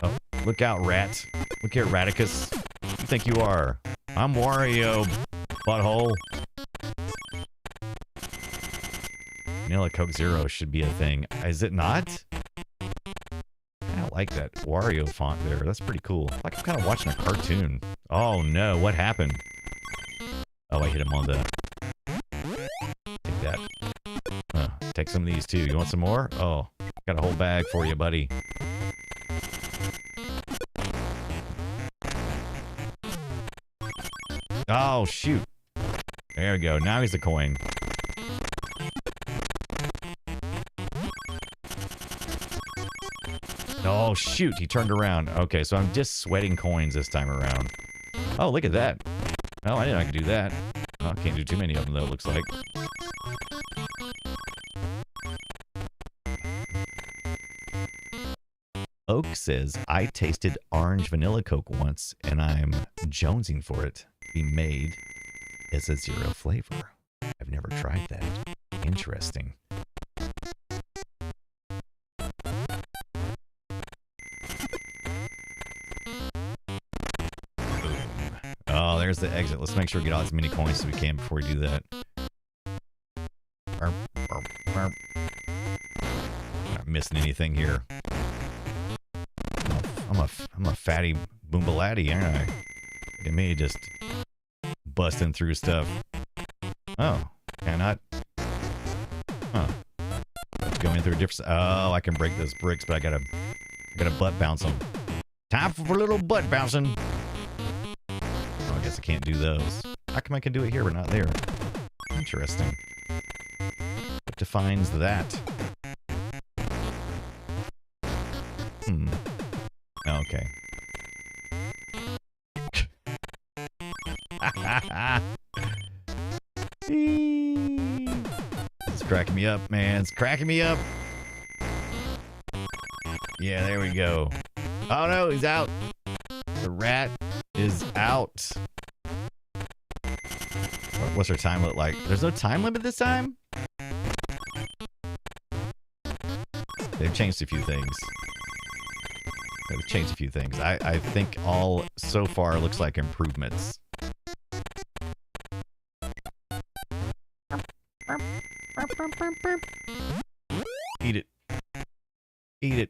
Oh, look out, rat. Look here, Raticus. Who you think you are? I'm Wario, butthole. Vanilla Coke Zero should be a thing. Is it not? I like that Wario font there. That's pretty cool. Like I'm kind of watching a cartoon. Oh no, what happened? Oh, I hit him on the... Take that. Take some of these too. You want some more? Oh, got a whole bag for you, buddy. Oh, shoot. There we go. Now he's a coin. Oh, shoot. He turned around. Okay, so I'm just sweating coins this time around. Oh, look at that. Oh, I didn't know I could do that. Oh, I can't do too many of them, though, it looks like. Oak says, I tasted orange vanilla Coke once, and I'm jonesing for it. Be made as a zero flavor. I've never tried that. Interesting. Oh, there's the exit. Let's make sure we get as many coins as we can before we do that. Not missing anything here. I'm a fatty boombalatti, aren't I? Look at me just busting through stuff. Oh, cannot. through a different... Oh, I can break those bricks, but I gotta butt bounce them. Time for a little butt bouncing. Oh, I guess I can't do those. How come I can do it here but not there? Interesting. What defines that? Okay. It's cracking me up, man. It's cracking me up. Yeah, there we go. Oh no, he's out. The rat is out. What's our time look like? There's no time limit this time? They've changed a few things. They've changed a few things. I think all so far looks like improvements. Eat it. Eat it.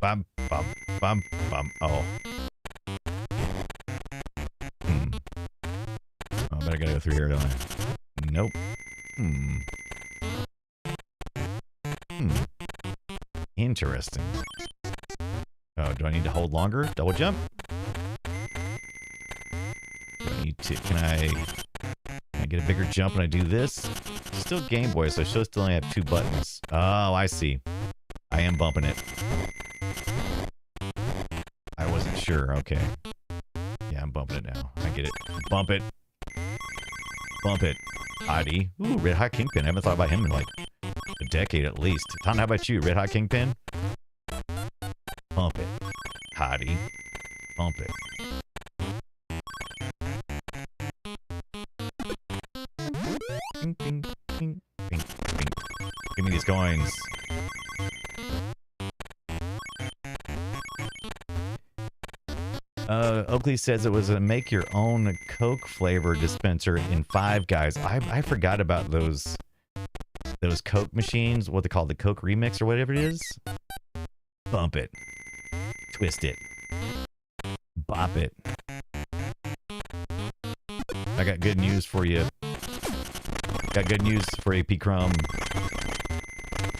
Bum, bum, bum, bum. Oh. Oh, I bet I gotta go through here, don't I? Nope. Interesting. Oh, do I need to hold longer? Double jump? Do I need to... Can I get a bigger jump when I do this? Still Game Boy, so I should still only have 2 buttons. Oh, I see. I am bumping it. I wasn't sure. Okay. Yeah, I'm bumping it now. I get it. Bump it. Bump it. Hottie. Ooh, Red Hot Kingpin. I haven't thought about him in like a decade at least. Tom, how about you? Red Hot Kingpin? Bump it. Hottie. Bump it. Bing, bing, bing, bing, bing. Give me these coins. Oakley says it was a make your own Coke flavor dispenser in Five Guys. I forgot about those Coke machines, what they call the Coke Remix or whatever it is. Bump it. Twist it. Bop it. I got good news for you. Got good news for AP Crumb.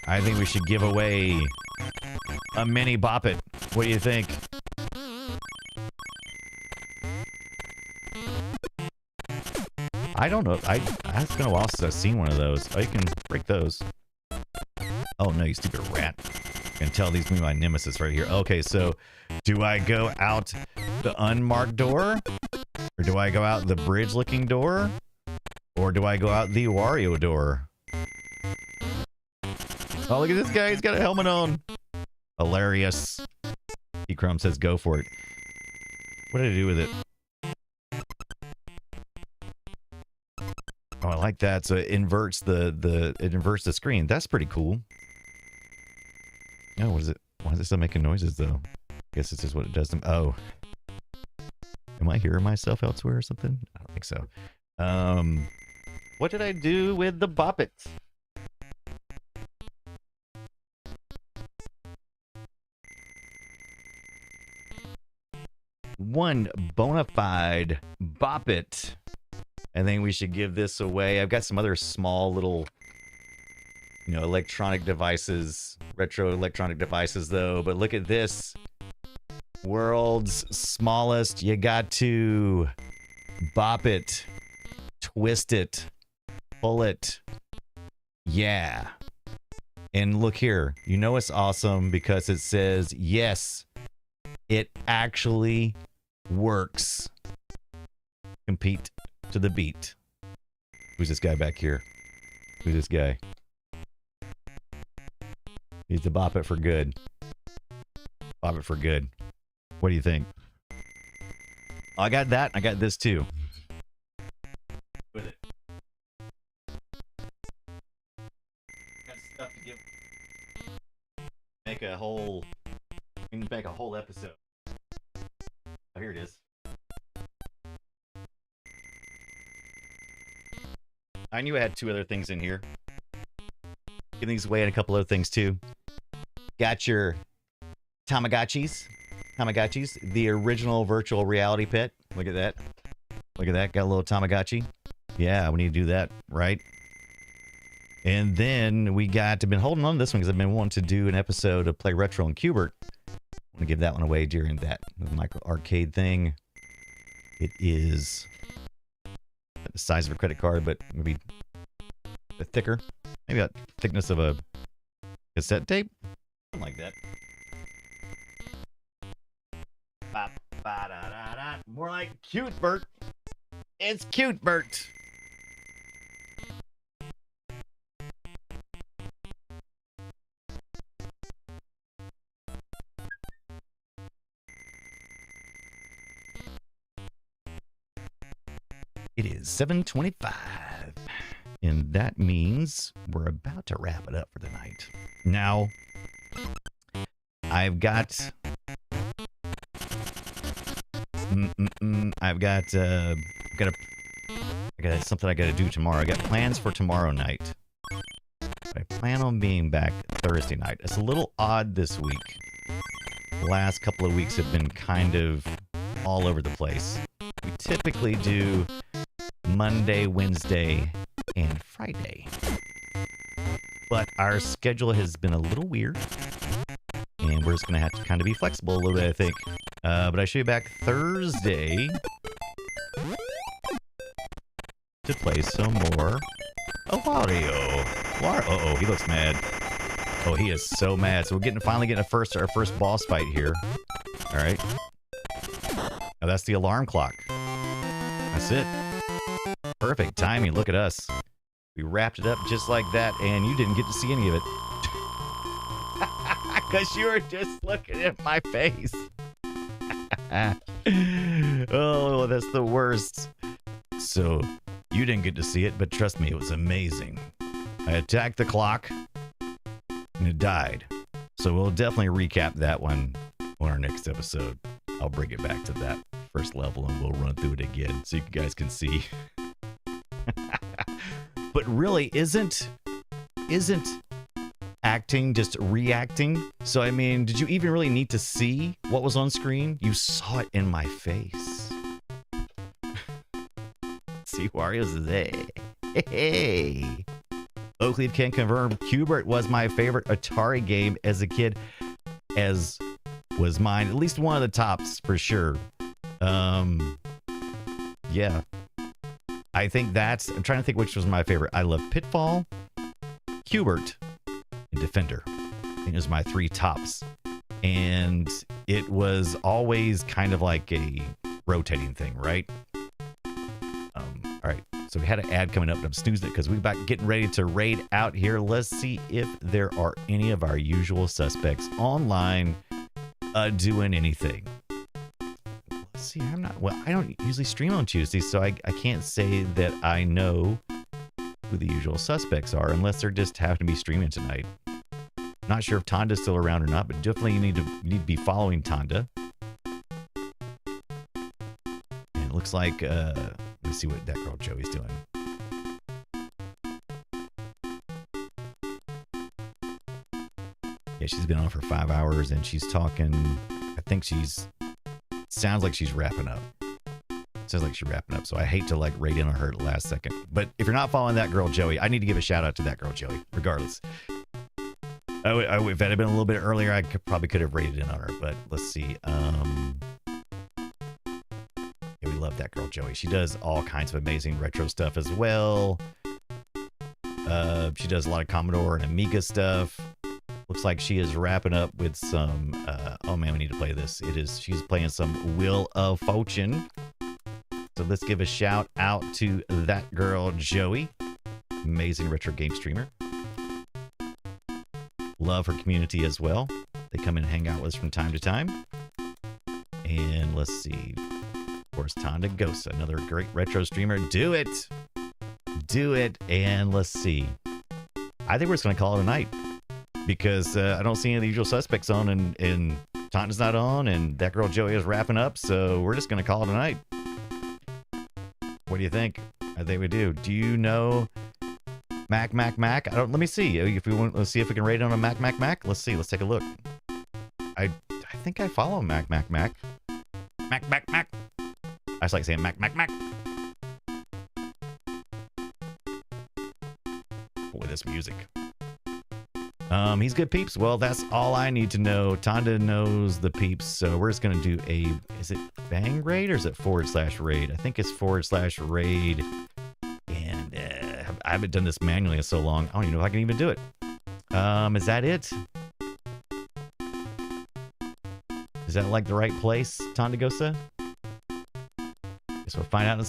I think we should give away a mini Bop It. What do you think? I don't know. It's been a while since I've seen one of those. Oh, you can break those. Oh no, you stupid rat. I can tell these be my nemesis right here. Okay, so do I go out the unmarked door? Or do I go out the bridge looking door? Or do I go out the Wario door? Oh, look at this guy. He's got a helmet on. Hilarious. Crumb says go for it. What did I do with it? Oh, I like that. So it inverts the screen. That's pretty cool. Oh, what is it? Why is it still making noises though? I guess it's just what it does to me. Oh. Am I hearing myself elsewhere or something? I don't think so. What did I do with the Bop It? One bona fide Bop It. I think we should give this away. I've got some other small little, you know, electronic devices, retro electronic devices though. But look at this. World's smallest. You got to bop it, twist it, pull it. Yeah. And look here. You know it's awesome because it says, yes, it actually works. Compete to the beat. Who's this guy back here? Who's this guy? He's the Bop It for good. Bop It for good. What do you think? Oh, I got that. I got this too. With it. Got stuff to give. Make a whole. We can make a whole episode. Oh, here it is. I knew I had 2 other things in here. Give these away and a couple other things too. Got your Tamagotchis. The original virtual reality pet. Look at that. Look at that. Got a little Tamagotchi. Yeah, we need to do that, right? And then we got, I've been holding on to this one because I've been wanting to do an episode of Play Retro and Cubert. I'm going to give that one away during that micro arcade thing. It is the size of a credit card, but maybe a bit thicker. Maybe about the thickness of a cassette tape. Something like that. More like cute Bert. It's cute Bert. It is 7:25, and that means we're about to wrap it up for the night. Now, I've got something I gotta do tomorrow. I got plans for tomorrow night. I plan on being back Thursday night. It's a little odd this week. The last couple of weeks have been kind of all over the place. We typically do Monday, Wednesday, and Friday. But our schedule has been a little weird. And we're just going to have to kind of be flexible a little bit, I think. But I should be back Thursday to play some more Wario. Uh-oh, he looks mad. Oh, he is so mad. So we're finally getting our first boss fight here. All right. Now that's the alarm clock. That's it. Perfect timing. Look at us. We wrapped it up just like that, and you didn't get to see any of it. Because you were just looking at my face. Oh, that's the worst. So, you didn't get to see it, but trust me, it was amazing. I attacked the clock, and it died. So we'll definitely recap that one on our next episode. I'll bring it back to that first level, and we'll run through it again so you guys can see. But really, isn't acting just reacting? So, I mean, did you even really need to see what was on screen? You saw it in my face. See, Wario's there. Hey. Oakleaf can confirm Cubert was my favorite Atari game as a kid, as was mine. At least one of the tops for sure. Yeah. I think I'm trying to think which was my favorite. I love Pitfall, Cubert, and Defender. I think those are my three tops. And it was always kind of like a rotating thing, right? All right. So we had an ad coming up, and I'm snoozing it because we're about getting ready to raid out here. Let's see if there are any of our usual suspects online doing anything. Let's see. I don't usually stream on Tuesdays, so I can't say that I know who the usual suspects are unless they're just happen to be streaming tonight. Not sure if Tonda's still around or not, but definitely you need to be following Tonda. And it looks like let's see what that girl Joey's doing. Yeah, she's been on for 5 hours and she's talking. I think sounds like she's wrapping up. Sounds like she's wrapping up. So I hate to like raid in on her at the last second. But if you're not following that girl Joey, I need to give a shout out to that girl Joey, regardless. If that had been a little bit earlier, I probably could have rated in on her. But let's see. Yeah, we love that girl Joey. She does all kinds of amazing retro stuff as well. She does a lot of Commodore and Amiga stuff. Looks like she is wrapping up with some. Oh man, we need to play this. She's playing some Wheel of Fortune. So let's give a shout out to that girl Joey, amazing retro game streamer. Love her community as well. They come in and hang out with us from time to time. And let's see. Of course, Tonda Ghost, another great retro streamer. Do it. Do it. And let's see. I think we're just going to call it a night. Because I don't see any of the usual suspects on. And Tonda's not on. And that girl Joey is wrapping up. So we're just going to call it a night. What do you think? I think we do. Do you know Mac? Let me see. If we want, let's see if we can rate on a Mac. Let's see. Let's take a look. I think I follow Mac. Mac. I just like saying Mac. with this music. He's good, peeps. Well, that's all I need to know. Tonda knows the peeps, so we're just gonna do a. Is it bang raid or is it /raid? I think it's /raid. And I haven't done this manually in so long. I don't even know if I can even do it. Is that it? Is that like the right place, Tondagosa? Guess we'll find out in a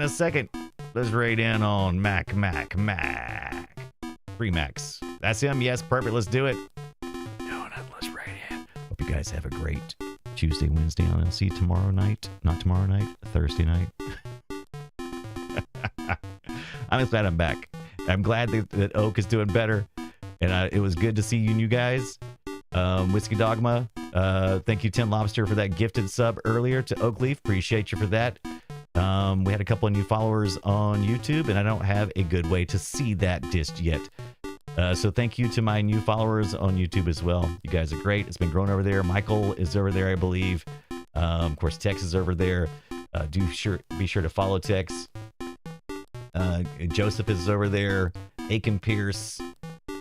second. Let's raid in on Mac. Free Max. That's him. Yes, perfect. Let's do it. Let's raid in. Hope you guys have a great Tuesday, Wednesday. I'll see you tomorrow night. Not tomorrow night. Thursday night. I'm just glad I'm back. I'm glad that Oak is doing better. And it was good to see you guys. Whiskey Dogma. Thank you, Tim Lobster, for that gifted sub earlier to Oakleaf. Appreciate you for that. We had a couple of new followers on YouTube, and I don't have a good way to see that just yet. So thank you to my new followers on YouTube as well. You guys are great. It's been growing over there. Michael is over there, I believe. Of course, Tex is over there. Be sure to follow Tex. Joseph is over there. Aiken Pierce.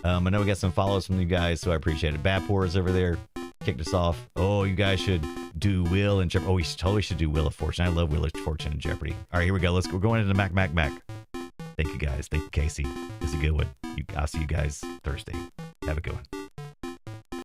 I know we got some follows from you guys, so I appreciate it. Bapor is over there. Kicked us off. Oh, you guys should do Wheel and Jeopardy. Oh, we totally should do Wheel of Fortune. I love Wheel of Fortune and Jeopardy. All right, here we go. We're going into Mac. Thank you guys. Thank you, Casey. It's a good one. I'll see you guys Thursday. Have a good one.